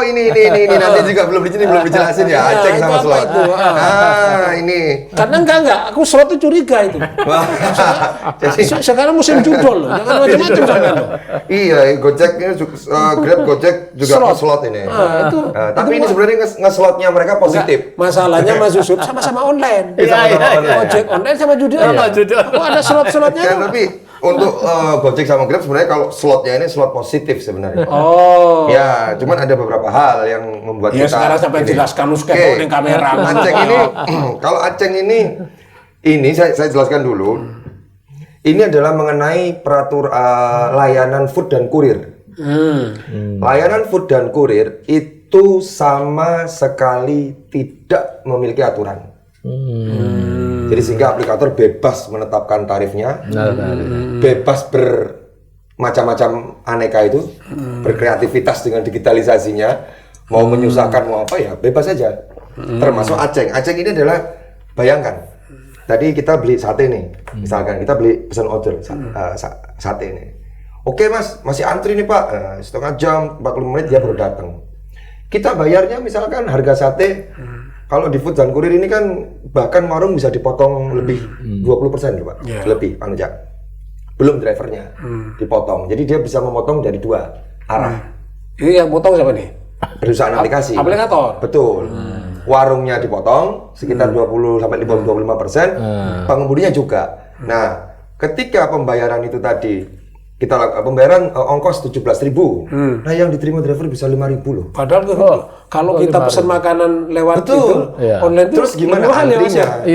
Ini nanti juga belum dijelasin ya, Aceng sama slot. Ini. Karena enggak, aku slot itu curiga itu. Sekarang musim judul loh, jangan macam-macam sampai loh. Iya, Gojek ini Grab Gojek juga slot ini. Tapi ini sebenarnya nge-slotnya mereka positif. Masalahnya Mas Yusuf sama-sama online. Gojek online sama judul. Kok ada slot-slotnya? Tapi untuk Gojek sama Grab sebenarnya kalau slotnya ini slot positif sebenarnya. Ya, cuman ada beberapa hal yang membuat kita. Sekarang sampai jelaskan lu skateboarding kamera. Aceng ini, kalau Aceng ini saya jelaskan dulu. Ini adalah mengenai peraturan layanan food dan kurir. Layanan food dan kurir itu itu sama sekali tidak memiliki aturan. Jadi sehingga aplikator bebas menetapkan tarifnya, bebas bermacam-macam aneka itu, berkreativitas dengan digitalisasinya, mau menyusahkan mau apa ya bebas saja. Termasuk Aceng. Aceng ini adalah, bayangkan, tadi kita beli sate nih, misalkan kita beli pesan order sate nih. Oke mas, masih antri nih pak, setengah jam, 45 menit dia baru datang. Kita bayarnya misalkan harga sate, kalau di Food dan Kurir ini kan bahkan warung bisa dipotong lebih 20% loh pak, lebih Pak Nujak. Belum drivernya dipotong, jadi dia bisa memotong dari 2 arah. Ini yang potong siapa nih? Perusahaan aplikasi. Aplikator. Betul. Warungnya dipotong sekitar 20-25%, pengemudinya juga. Nah, ketika pembayaran itu tadi kita pembayaran ongkos 17.000. Nah, yang diterima driver bisa 5.000 loh. Padahal kalau kita pesan makanan lewat itu online itu terus gimana antrinya?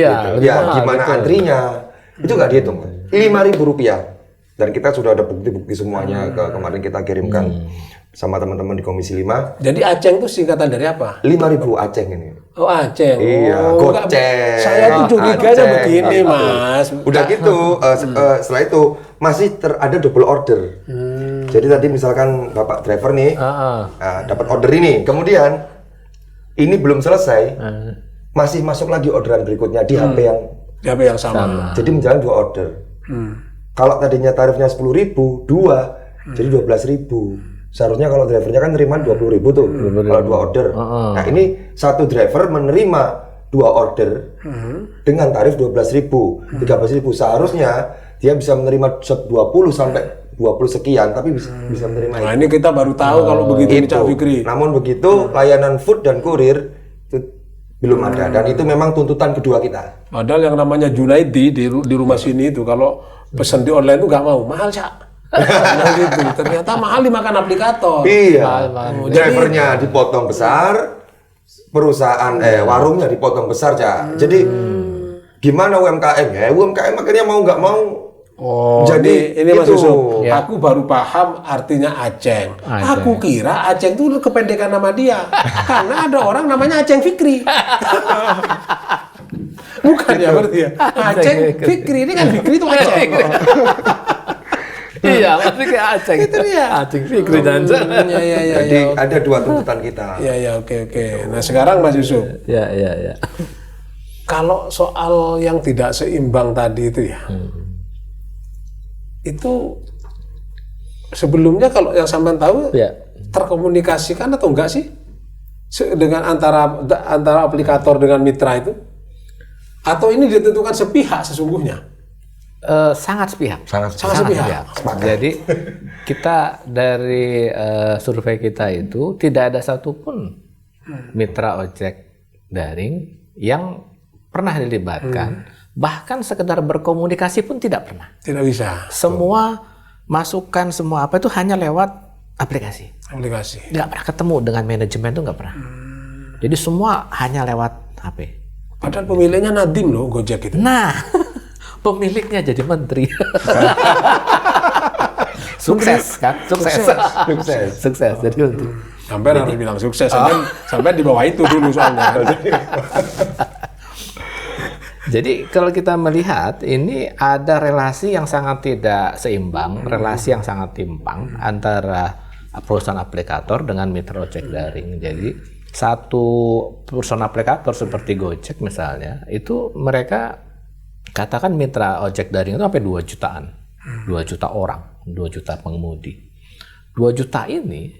Gimana antrinya? Itu nggak dihitung. 5.000 rupiah. Dan kita sudah ada bukti-bukti semuanya kemarin kita kirimkan sama teman-teman di Komisi 5. Jadi Aceng itu singkatan dari apa? 5.000 Aceng ini. Oh Aceng. Iya, goceng. Saya tuh curiganya begini mas. Udah gitu, setelah itu masih ada double order. Jadi tadi misalkan Bapak driver nih dapat order ini, kemudian ini belum selesai, masih masuk lagi orderan berikutnya di HP yang sama. Jadi menjalan 2 order. Kalau tadinya tarifnya 10.000, 2, jadi 12.000. Seharusnya kalau drivernya kan nerima 20.000 tuh, kalau 2 order. Nah ini satu driver menerima 2 order dengan tarif 12.000, 13.000. Seharusnya dia bisa menerima 20 sampai 20 sekian, tapi bisa menerima Nah ini kita baru tahu kalau begitu Cak Fikri. Namun begitu layanan Food dan Kurir itu belum ada, dan itu memang tuntutan kedua kita. Padahal yang namanya Junaidi di rumah sini itu kalau pesan di online itu nggak mau, mahal Cak. Gitu. Ternyata mahal dimakan aplikator. Iya. Drivernya dipotong besar, perusahaan warungnya dipotong besar Cak. Jadi gimana UMKM ya? UMKM akhirnya mau nggak mau. Jadi ini Mas Yusuf, aku baru paham artinya Aceng. Aku kira Aceng itu kependekan nama dia, karena ada orang namanya Aceng Fikri. Bukan ya berarti ya? Aceng Fikri, ini kan Fikri itu Aceng. Iya, pasti kayak Aceng. Itu dia. Aceng Fikri dan Jadi ada 2 tuntutan kita. Iya, oke. Nah sekarang Mas Yusuf. Ya. Kalau soal yang tidak seimbang tadi itu ya, itu sebelumnya kalau yang sampean tahu terkomunikasikan atau enggak sih dengan antara aplikator dengan mitra itu? Atau ini ditentukan sepihak sesungguhnya? Sangat sepihak. Sangat sepihak. Jadi kita dari survei kita itu tidak ada satupun mitra ojek daring yang pernah dilibatkan, bahkan sekedar berkomunikasi pun tidak pernah. Tidak bisa. Semua masukan, semua apa itu hanya lewat aplikasi. Nggak pernah ketemu dengan manajemen itu nggak pernah. Jadi semua hanya lewat HP. Padahal pemiliknya Nadiem loh Gojek itu. Nah, pemiliknya jadi menteri. Sukses kan? Sukses jadi menteri. Sampai harus bilang sukses. Sampai di bawah itu dulu soalnya. Jadi kalau kita melihat ini ada relasi yang sangat tidak seimbang, relasi yang sangat timpang antara perusahaan aplikator dengan mitra ojek daring. Jadi satu perusahaan aplikator seperti Gojek misalnya, itu mereka katakan mitra ojek daring itu sampai 2 jutaan. 2 juta orang, 2 juta pengemudi. 2 juta ini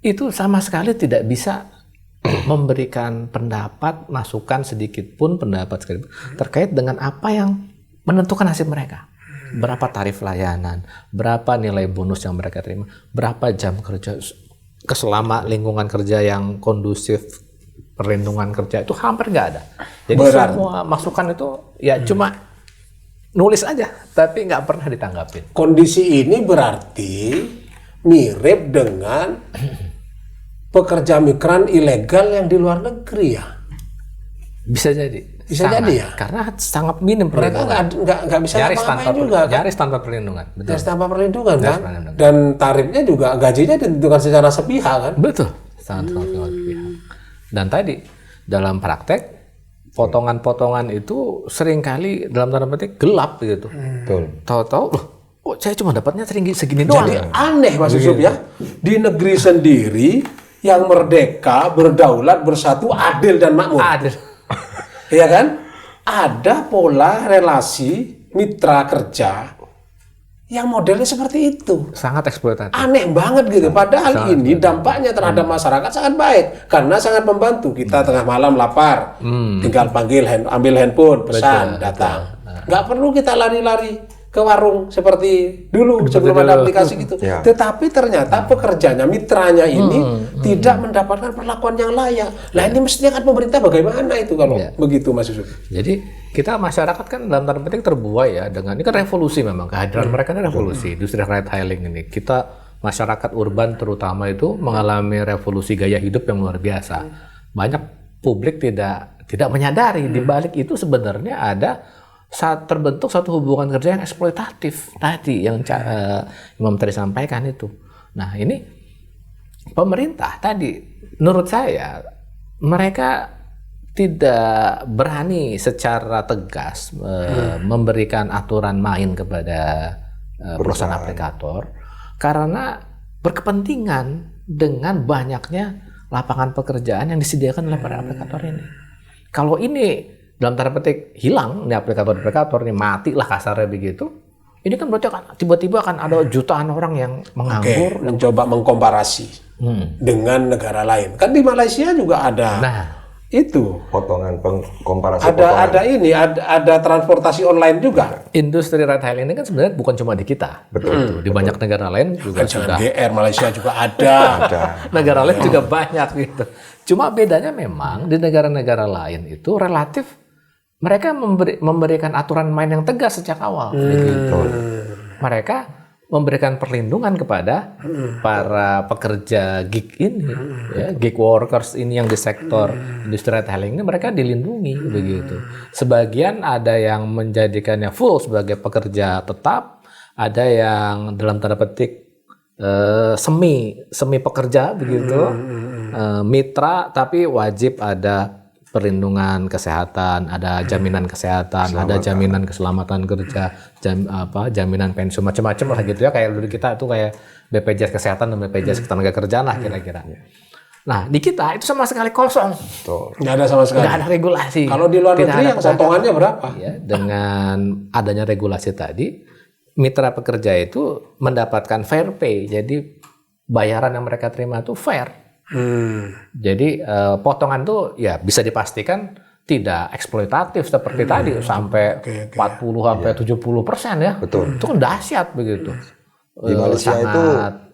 itu sama sekali tidak bisa memberikan pendapat, masukan sedikit pun pendapat sedikit terkait dengan apa yang menentukan nasib mereka. Berapa tarif layanan, berapa nilai bonus yang mereka terima, berapa jam kerja, keselama lingkungan kerja yang kondusif, perlindungan kerja itu hampir nggak ada. Jadi semua masukan itu ya cuma nulis aja, tapi nggak pernah ditanggapin. Kondisi ini berarti mirip dengan pekerja migran ilegal yang di luar negeri ya? Bisa jadi. Bisa jadi ya? Karena sangat minim perlindungan. Mereka nggak bisa ngapa-ngapain juga kan? Nyaris tanpa perlindungan. Betul. Nyaris tanpa perlindungan kan? Dan tarifnya juga, gajinya ditentukan secara sepihak kan? Betul. Sangat sepihak. Dan tadi dalam praktek potongan-potongan itu seringkali dalam tanda petik gelap gitu. Tahu-tahu loh, kok saya cuma dapatnya segini doang. Jadi aneh Mas Yusuf ya. Di negeri sendiri yang merdeka, berdaulat, bersatu, adil dan makmur. Adil. Iya kan? Ada pola relasi mitra kerja yang modelnya seperti itu. Sangat eksploitatif. Aneh banget gitu. Padahal ini dampaknya terhadap masyarakat sangat baik karena sangat membantu. Kita tengah malam lapar, tinggal ambil handphone, pesan, datang. Nggak perlu kita lari-lari ke warung seperti dulu sebelum ada aplikasi gitu. Tetapi ternyata pekerjanya, mitranya ini tidak mendapatkan perlakuan yang layak. Nah ini mestinya kan pemerintah bagaimana itu kalau begitu Mas Yusuf? Jadi kita masyarakat kan dalam tanda petik terbuai ya dengan ini kan revolusi, memang kehadiran mereka ini revolusi industri ride hailing ini. Kita masyarakat urban terutama itu mengalami revolusi gaya hidup yang luar biasa. Banyak publik tidak menyadari di balik itu sebenarnya ada saat terbentuk satu hubungan kerja yang eksploitatif tadi yang Imam tadi sampaikan itu. Nah ini pemerintah tadi menurut saya mereka tidak berani secara tegas memberikan aturan main kepada perusahaan aplikator karena berkepentingan dengan banyaknya lapangan pekerjaan yang disediakan oleh para aplikator ini. Kalau ini dalam tanda petik hilang, ini aplikator ini mati lah kasarnya begitu. Ini kan berarti tiba-tiba akan ada jutaan orang yang menganggur. Mencoba mengkomparasi dengan negara lain. Kan di Malaysia juga ada. Nah, itu potongan komparasi ada transportasi online juga. Industri ride hailing ini kan sebenarnya bukan cuma di kita. Betul. Di banyak negara lain juga sudah. GR Malaysia juga ada. Negara lain juga banyak gitu. Cuma bedanya memang di negara-negara lain itu relatif mereka memberikan aturan main yang tegas sejak awal. Begitu. Mereka memberikan perlindungan kepada para pekerja gig ini, ya, gig workers ini yang di sektor industri ride hailing ini mereka dilindungi begitu. Sebagian ada yang menjadikannya full sebagai pekerja tetap, ada yang dalam tanda petik semi pekerja begitu, mitra tapi wajib ada perlindungan kesehatan, ada jaminan kesehatan, ada jaminan keselamatan kerja, jaminan pensiun macam-macam lah gitu ya, kayak dulu kita tuh kayak BPJS kesehatan dan BPJS ketenagakerjaan lah kira-kira. Nah di kita itu sama sekali kosong, nggak ada sama sekali. Nggak ada regulasi. Kalau di luar negeri yang potongannya berapa? Ya, dengan adanya regulasi tadi, mitra pekerja itu mendapatkan fair pay, jadi bayaran yang mereka terima itu fair. Jadi potongan tuh ya bisa dipastikan tidak eksploitatif seperti tadi sampai 40 sampai 70% ya. Betul. Itu kan dahsyat begitu. Di Malaysia itu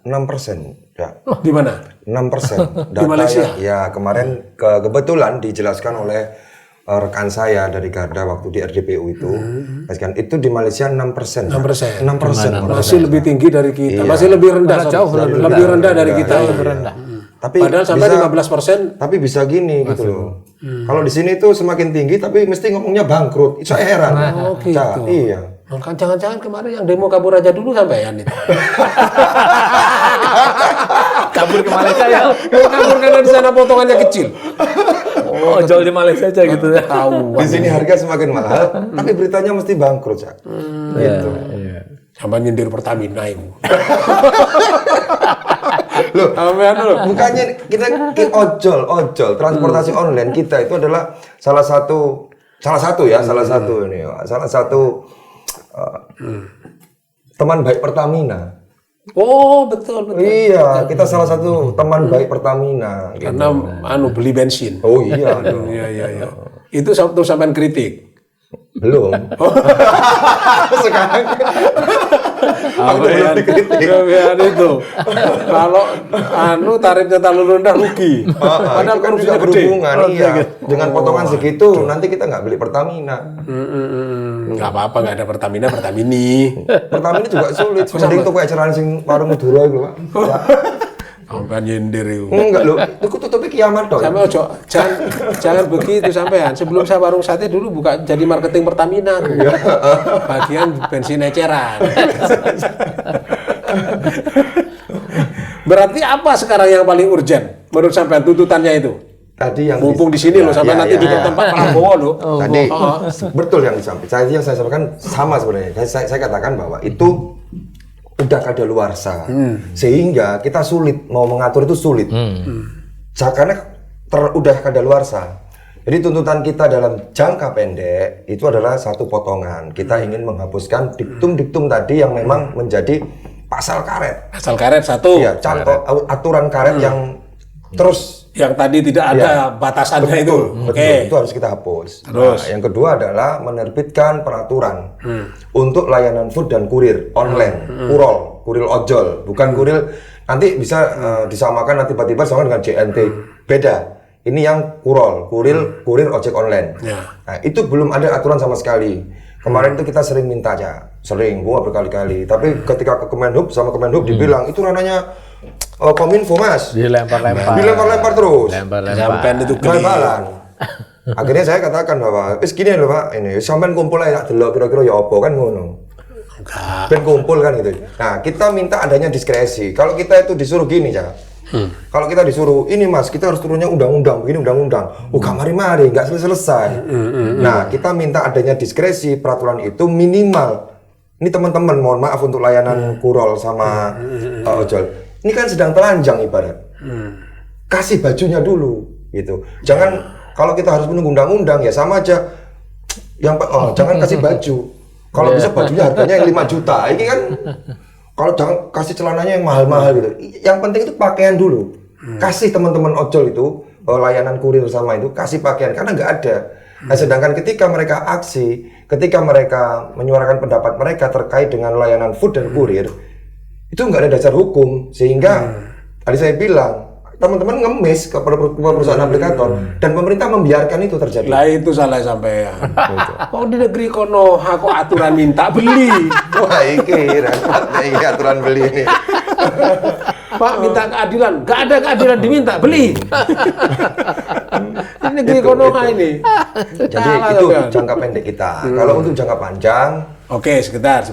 6%. Ya. Di mana? 6%. Di Malaysia. Ya kemarin kebetulan dijelaskan oleh rekan saya dari Garda waktu di RDPU itu di Malaysia 6%. 6%. Masih lebih tinggi dari kita. Masih lebih rendah. Jauh lebih rendah dari kita. Lebih rendah. Tapi padahal sampai 15%. Tapi bisa gini gitu loh. Kalau di sini tuh semakin tinggi tapi mesti ngomongnya bangkrut. Itu saya heran. Gitu. Iya. Kan jangan-jangan kemarin yang demo kabur aja dulu sampean itu. Kabur ke Malaysia ya. Kabur karena di sana potongannya kecil. Oh, jual di Malaysia aja gitu ya. Di sini harga semakin mahal, tapi beritanya mesti bangkrut, Cak. Gitu. Sama nyindir Pertamina itu. Loh, bukannya kita ojol transportasi online kita itu adalah salah satu teman baik Pertamina. Oh betul. Iya, kita salah satu teman baik Pertamina. Karena beli bensin. Oh iya. Iya. Itu tuh sampean kritik. Belum. Sekarang aku belum dikritik. Itu. Kalau tarifnya terlalu rendah rugi. Padahal kan juga berhubungan dengan potongan segitu nanti kita nggak beli Pertamina. Nggak apa-apa, nggak ada Pertamina, Pertamini. Pertamina juga sulit. Mending tuh kayak eceran sing warung Madura itu, Pak. Sampean nyindir itu. Enggak loh, itu tutupi kiamat dong. Sampai ojo, jangan begitu sampean. Sebelum saya warung sate dulu buka jadi marketing Pertamina tuh. Bagian bensin eceran. Berarti apa sekarang yang paling urgent menurut sampean tuntutannya itu? tadi yang mumpung di sini loh, sampai nanti ditonton Pak Prabowo loh. Tadi betul yang disampaikan. Yang saya sampaikan sama sebenarnya. Saya katakan bahwa itu udah kadaluarsa, sehingga kita sulit mau mengatur itu sulit. Karena udah kadaluarsa. Jadi tuntutan kita dalam jangka pendek itu adalah satu potongan. Kita ingin menghapuskan diktum-diktum tadi yang memang menjadi pasal karet. Pasal karet satu. Iya, contoh aturan karet yang terus yang tadi tidak ada batasannya itu. Betul, itu harus kita hapus. Terus yang kedua adalah menerbitkan peraturan untuk layanan food dan kurir online, kurir ojol, bukan kurir nanti bisa disamakan nanti tiba-tiba sama dengan JNT. Beda. Ini yang kurir ojek online. Nah, itu belum ada aturan sama sekali. Kemarin itu kita sering minta gua berkali-kali. Tapi ketika ke Kemenhub sama Kemenhub dibilang itu ranahnya Kominfo Mas. Dilempar terus. Sampai itu bal-balan. Akhirnya saya katakan bahwa gini loh Pak, ini sampean kumpul aja delok kira-kira ya apa kan ngono. Ben kumpul kan gitu. Nah, kita minta adanya diskresi. Kalau kita itu disuruh gini kalau kita disuruh ini Mas, kita harus turunnya undang-undang, begini undang-undang. Mari-mari, nggak selesai. Nah, kita minta adanya diskresi peraturan itu minimal. Ini teman-teman, mohon maaf untuk layanan kurol sama ojol. Ini kan sedang telanjang ibarat. Kasih bajunya dulu, gitu. Jangan kalau kita harus menunggu undang-undang ya sama aja. Jangan kasih baju. Kalau bisa bajunya harganya yang 5 juta. Ini kan kalau jangan kasih celananya yang mahal-mahal gitu. Yang penting itu pakaian dulu. Kasih teman-teman ojol itu layanan kurir sama itu kasih pakaian karena nggak ada. Nah, sedangkan ketika mereka aksi, ketika mereka menyuarakan pendapat mereka terkait dengan layanan food dan kurir, itu nggak ada dasar hukum, sehingga tadi saya bilang teman-teman ngemis ke perusahaan aplikator dan pemerintah membiarkan itu terjadi. Lah itu salah sampean. Kok di negeri kono aku aturan minta beli. Wah, iki aturan beli ini. Pak minta keadilan, nggak ada keadilan diminta beli. Ini negeri kono ini. Jadi itu jangka pendek kita. Kalau untuk jangka panjang, oke, sebentar.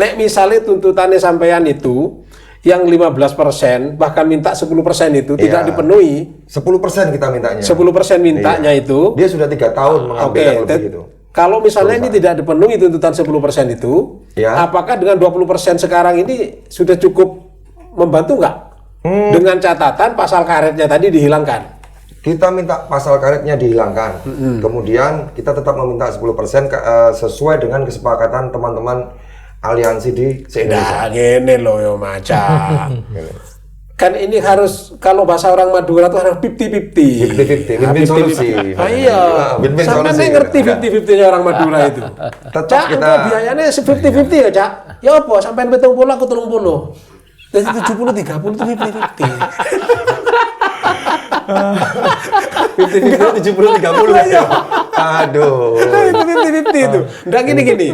Nek misalnya tuntutannya sampean itu yang 15% bahkan minta 10% itu tidak dipenuhi. 10% kita mintanya. 10% mintanya itu. Dia sudah 3 tahun mengambil yang lebih itu. Kalau misalnya ini tidak dipenuhi tuntutan 10% itu, apakah dengan 20% sekarang ini sudah cukup membantu nggak? Dengan catatan pasal karetnya tadi dihilangkan. Kita minta pasal karetnya dihilangkan. Kemudian kita tetap meminta 10% sesuai dengan kesepakatan teman-teman aliansi di se-Indonesia. Nah, gini loh ya maca. Kan ini harus kalau bahasa orang Madura tuh harus 50-50. 50-50, win-win solusi. Iya. Win-win sampai solusi. ngerti 50-50-nya orang Madura itu. Tetap Cak, kita biayanya 50-50 ya, Cak. Ya apa? Sampai 70 aku 30. Jadi 70-30 itu 50-50. 50-50, 70-30 ya. Aduh. Itu 50-50 itu. Udah gini.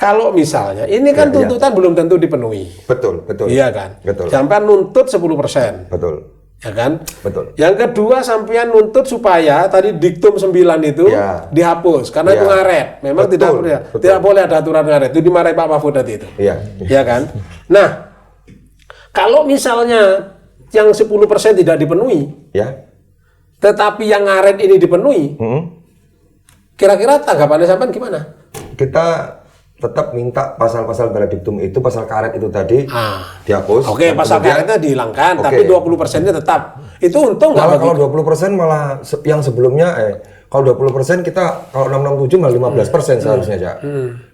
Kalau misalnya, ini kan tuntutan belum tentu dipenuhi. Betul. Iya kan? Betul. Sampai nuntut 10%. Betul. Ya kan? Betul. Yang kedua, sampean nuntut supaya tadi diktum 9 itu dihapus. Karena itu ngaret. Memang tidak boleh ada aturan ngaret. Itu dimarahi Pak Mahfud tadi itu. Iya. Iya kan? Nah, kalau misalnya yang 10% tidak dipenuhi, tetapi yang ngaret ini dipenuhi, kira-kira tanggapannya sampean gimana? Kita tetap minta pasal-pasal diktum itu, pasal karet itu tadi dihapus. Oke, pasal karetnya dihilangkan, tapi 20%-nya tetap. Itu untung nggak? Kalau 20% malah yang sebelumnya, kalau 20% kita, kalau 667 malah 15% seharusnya, Cak.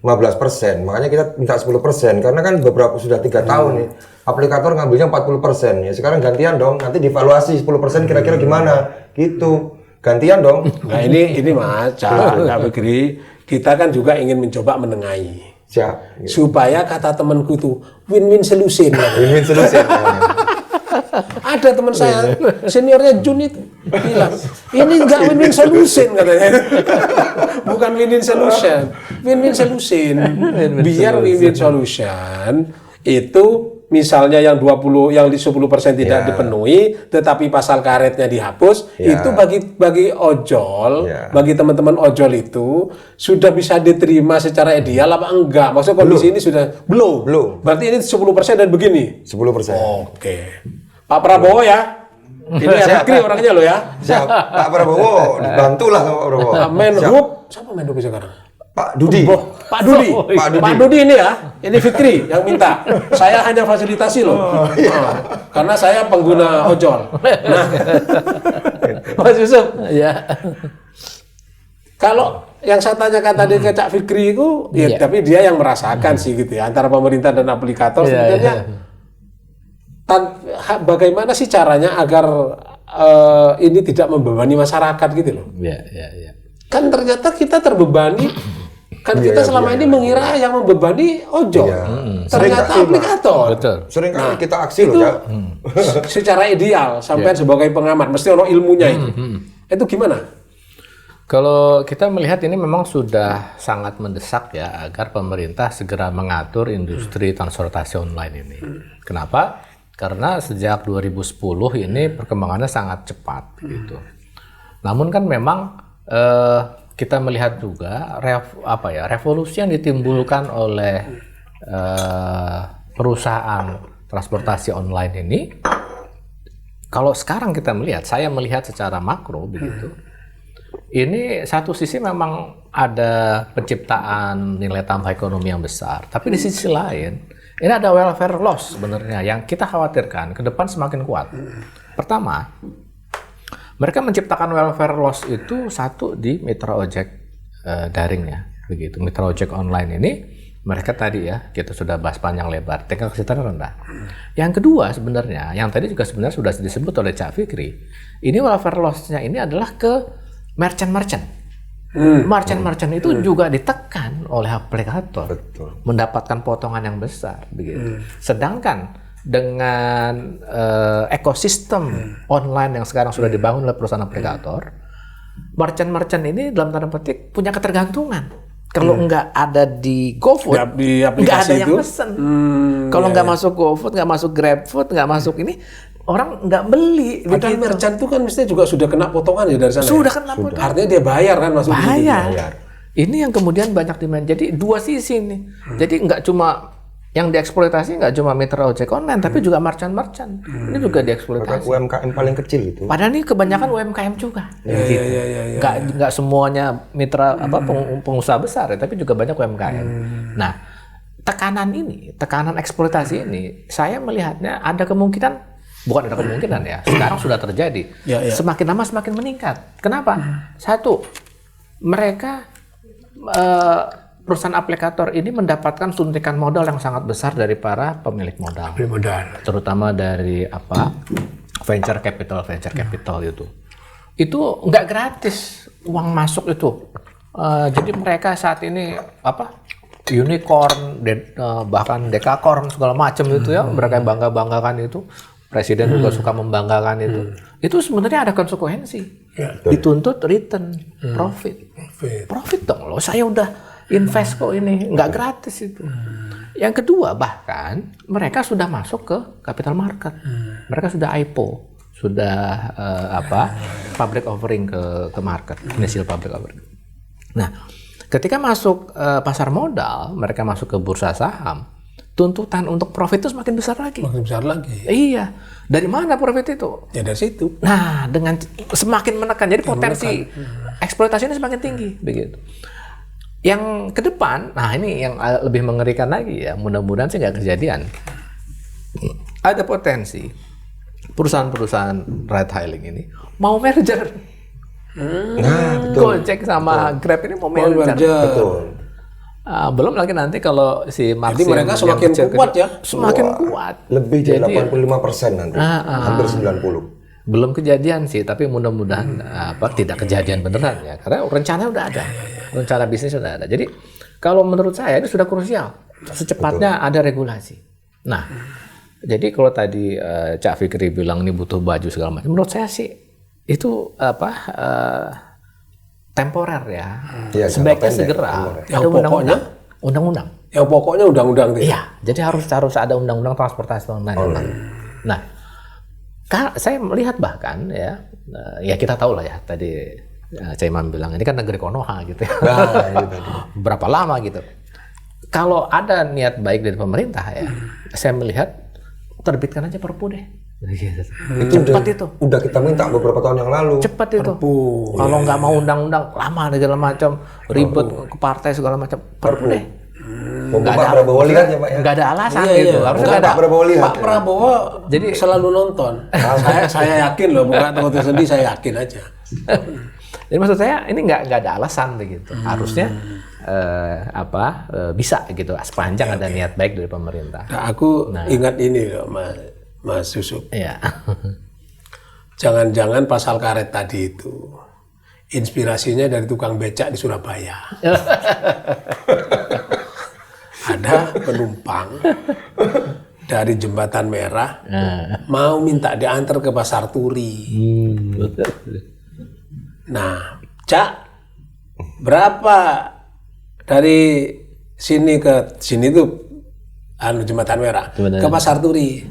15%, makanya kita minta 10%, karena kan beberapa sudah 3 tahun nih, aplikator ngambilnya 40%, ya sekarang gantian dong, nanti dievaluasi 10% kira-kira gimana, gitu. Gantian dong. Nah ini macam, nggak begini. Kita kan juga ingin mencoba menengahi. Siap. Supaya kata temanku itu win-win solution. Win-win solution. Ada teman saya, seniornya Jun itu bilang, ini nggak win-win solution katanya. Bukan win-win solution. Win-win solution. Biar win-win solution itu misalnya yang 10% tidak dipenuhi, tetapi pasal karetnya dihapus, itu bagi ojol, bagi teman-teman ojol itu sudah bisa diterima secara ideal apa enggak? Maksudnya kondisi ini sudah belum. Berarti ini 10% dan begini. 10%. Oke. Pak Prabowo ya. Ini ya Fikri orangnya loh ya. Siap, Pak Prabowo, dibantulah sama Pak Prabowo. Menhub, siapa Menhub sekarang? Pak Dudi. Pak Dudi. Pak Dudi. Pak Dudi ini ya, ini Fikri yang minta. Saya hanya fasilitasi loh. Karena saya pengguna ojol. Nah, Mas Yusuf, Ya. kalau yang saya tanyakan tadi ke Cak Fikri itu, ya Iya. tapi dia yang merasakan sih gitu ya, antara pemerintah dan aplikator Iya, sebenarnya bagaimana sih caranya agar ini tidak membebani masyarakat gitu loh. Ya. Kan ternyata kita terbebani, kan kita selama ini mengira yang membebani ojol, ternyata Sering aplikator. Betul. Sering kali kita aksi loh, Itu Cak. secara ideal, sampai sebagai pengamat, mesti ono ilmunya itu. Itu gimana? Kalau kita melihat ini memang sudah sangat mendesak ya agar pemerintah segera mengatur industri transportasi online ini. Kenapa? Karena sejak 2010 ini perkembangannya sangat cepat gitu. Namun kan memang kita melihat juga revolusi yang ditimbulkan oleh perusahaan transportasi online ini. Kalau sekarang kita melihat, saya melihat secara makro begitu. Ini satu sisi memang ada penciptaan nilai tambah ekonomi yang besar, tapi di sisi lain ini ada welfare loss sebenarnya yang kita khawatirkan ke depan semakin kuat. Pertama, mereka menciptakan welfare loss itu satu di mitra ojek daringnya, begitu. Mitra ojek online ini mereka tadi ya kita sudah bahas panjang lebar, tingkat kesulitan rendah. Yang kedua sebenarnya, yang tadi juga sebenarnya sudah disebut oleh Cak Fikri, ini welfare loss-nya ini adalah ke merchant-merchant. Merchant-merchant itu juga ditekan oleh aplikator, mendapatkan potongan yang besar, begitu. Sedangkan dengan ekosistem online yang sekarang sudah dibangun oleh perusahaan aplikator, merchant-merchant ini dalam tanda petik punya ketergantungan. Kalau nggak ada di GoFood, Di nggak aplikasi ada yang itu? pesen. Kalau nggak masuk GoFood, nggak masuk GrabFood, nggak masuk ini, orang nggak beli. Padahal begitu. merchant itu kan mestinya juga sudah kena potongan ya dari sana. Sudah ya? kena potongan. Artinya dia bayar kan masuk di situ. Bayar. Ini yang kemudian banyak demand. Jadi dua sisi nih. Jadi nggak cuma yang dieksploitasi nggak cuma mitra ojek online, tapi juga merchant-merchant. Ini juga dieksploitasi. UMKM paling kecil itu. Padahal ini kebanyakan UMKM juga. Iya. Nggak semuanya mitra pengusaha besar, ya, tapi juga banyak UMKM. Nah, tekanan eksploitasi ini, saya melihatnya ada kemungkinan, bukan ada kemungkinan ya, sekarang sudah terjadi. Semakin lama semakin meningkat. Kenapa? Satu, mereka perusahaan aplikator ini mendapatkan suntikan modal yang sangat besar dari para pemilik modal. Terutama dari venture capital itu nggak gratis uang masuk itu. Jadi mereka saat ini unicorn, bahkan dekakorn segala macam itu ya, mereka banggakan itu. Presiden juga suka membanggakan itu. Itu sebenarnya ada konsekuensi. Dituntut return, profit dong loh. Saya udah invest kok ini, nggak gratis itu. Yang kedua, bahkan mereka sudah masuk ke capital market. Mereka sudah IPO, sudah public offering ke market, initial public offering. Nah, ketika masuk pasar modal, mereka masuk ke bursa saham, tuntutan untuk profit itu semakin besar lagi. Makin besar lagi. Iya. Dari mana profit itu? Ya dari situ. Nah, dengan semakin menekan, jadi potensi eksploitasi ini semakin tinggi, begitu. Yang ke depan, nah ini yang lebih mengerikan lagi ya, mudah-mudahan sih nggak kejadian. Ada potensi perusahaan-perusahaan ride hailing ini mau merger. Nah, betul. Gojek sama Grab ini mau merger. Betul. Belum lagi nanti kalau si Maxim Jadi mereka semakin kuat ya? Semakin kuat. Lebih dari 85% nanti. Hampir 90%. Belum kejadian sih, tapi mudah-mudahan tidak kejadian beneran ya, karena rencana udah ada, rencana bisnis sudah ada. Jadi kalau menurut saya itu sudah krusial, secepatnya ada regulasi. Nah, jadi kalau tadi Cak Fikri bilang ini butuh baju segala macam, menurut saya sih itu temporer ya. Sebaiknya segera ada undang-undang. Yang pokoknya undang-undang itu. Iya, jadi harus ada undang-undang transportasi online. Nah, saya melihat bahkan ya kita tahu lah ya tadi Caiman bilang ini kan negeri Konoha gitu ya. Berapa lama gitu. Kalau ada niat baik dari pemerintah ya, saya melihat terbitkan aja Perpu deh. Itu Cepat itu. udah kita minta beberapa tahun yang lalu. Cepat itu. Kalau nggak mau undang-undang lama segala macam, ribet ke partai segala macam. Perpu deh. Pak Prabowo lihat ya Pak ya. Nggak ada alasan Iya, gitu. iya. Harusnya Pak nggak ada. Prabowo lihat. Pak Prabowo jadi selalu nonton. saya yakin loh, bukan takut sendiri, saya yakin aja. Jadi maksud saya ini nggak ada alasan begitu. Harusnya bisa gitu sepanjang ada niat baik dari pemerintah. Nah, aku ingat ini loh, Mas Yusuf. Iya. Jangan-jangan pasal karet tadi itu inspirasinya dari tukang becak di Surabaya. Ada penumpang dari Jembatan Merah mau minta diantar ke Pasar Turi. Nah, Cak, berapa dari sini ke sini tuh Jembatan Merah ke Pasar Turi?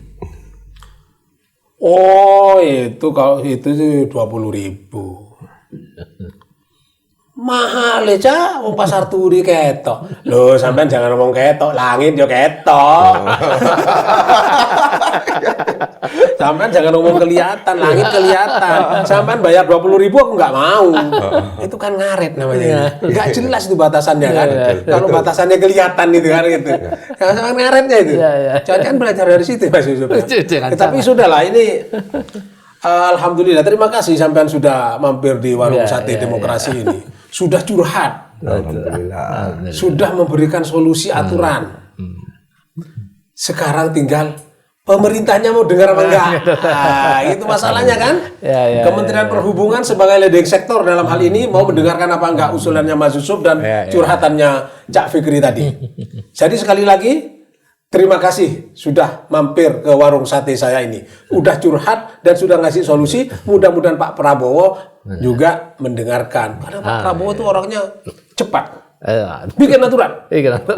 Oh, itu kalau itu sih 20.000. Mahal ya, Cak, wong Pasar Turi ketok. Loh, sampean jangan ngomong ketok, langit yo ketok. Sampean jangan ngomong kelihatan, langit kelihatan. Sampean bayar 20.000 aku nggak mau. Itu kan ngaret namanya. Nggak jelas itu batasannya kan. Kalau batasannya kelihatan itu kan gitu. Kalau sampean ngaretnya itu. Jangan belajar dari situ Mas Yusuf. Tapi sudahlah ini. Alhamdulillah, terima kasih sampean sudah mampir di warung sate demokrasi ini. Sudah curhat. Alhamdulillah. Sudah memberikan solusi aturan. Sekarang tinggal pemerintahnya mau dengar apa enggak. Nah, itu masalahnya kan. Kementerian Perhubungan sebagai leading sektor dalam hal ini mau mendengarkan apa enggak usulannya Mas Yusuf dan curhatannya Cak Fikri tadi. Jadi sekali lagi terima kasih sudah mampir ke warung sate saya ini. Udah curhat dan sudah ngasih solusi. Mudah-mudahan Pak Prabowo juga mendengarkan. Karena Pak Prabowo itu orangnya cepat. Bikin aturan.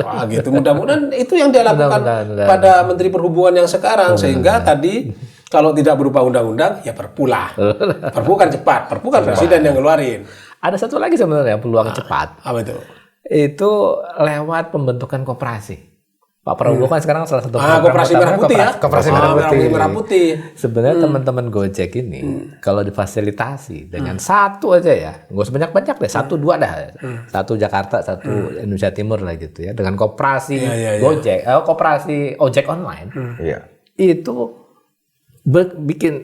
Wah, gitu. Mudah-mudahan itu yang dia lakukan pada Menteri Perhubungan yang sekarang. Sehingga tadi kalau tidak berupa undang-undang, ya perpu lah. Perpu kan cepat. Perpu kan presiden yang ngeluarin. Ada satu lagi sebenarnya peluang cepat. Apa itu? Itu lewat pembentukan koperasi. Pak Prabowo kan sekarang salah satu koperasi merah putih ya. Koperasi merah putih. Sebenarnya teman-teman Gojek ini kalau difasilitasi dengan satu aja ya, nggak usah banyak-banyak deh, 1-2 dah, 1 Jakarta, 1 Indonesia Timur lah gitu ya, dengan koperasi Gojek, koperasi ojek online, itu bikin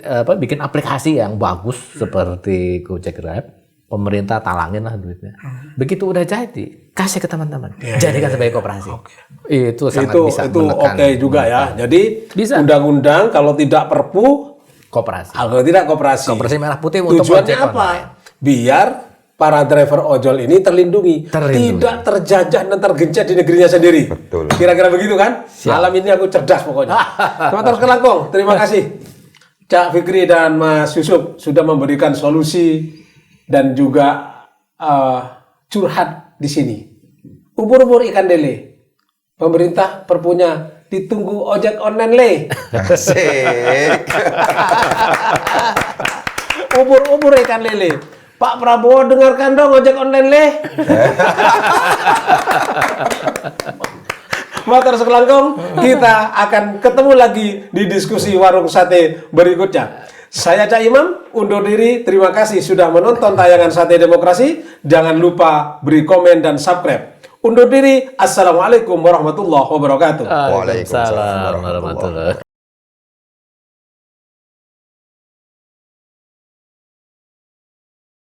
aplikasi yang bagus seperti Gojek Grab. Pemerintah talangin lah duitnya. Begitu udah jadi, kasih ke teman-teman. Jadikan sebagai koperasi. Itu sangat bisa menekan. Oke juga ya. Jadi undang-undang kalau tidak perpu, koperasi. Kalau tidak koperasi. Koperasi merah putih untuk tujuannya apa? Biar para driver ojol ini terlindungi. Tidak terjajah dan tergencet di negerinya sendiri. Betul. Kira-kira begitu kan? Malam ini aku cerdas pokoknya. Teman-teman Kelangkong, terima kasih. Cak Fikri dan Mas Yusuf sudah memberikan solusi dan juga curhat di sini. Ubur-ubur ikan lele. Pemerintah perpunya ditunggu ojek online le. Asik. Ubur-ubur ikan lele. Pak Prabowo dengarkan dong ojek online le. Motor Sekelangkong, kita akan ketemu lagi di diskusi warung sate berikutnya. Saya Cak Imam, undur diri. Terima kasih sudah menonton tayangan Sate Demokrasi. Jangan lupa beri komen dan subscribe. Undur diri. Assalamualaikum warahmatullahi wabarakatuh. Waalaikumsalam warahmatullahi wabarakatuh.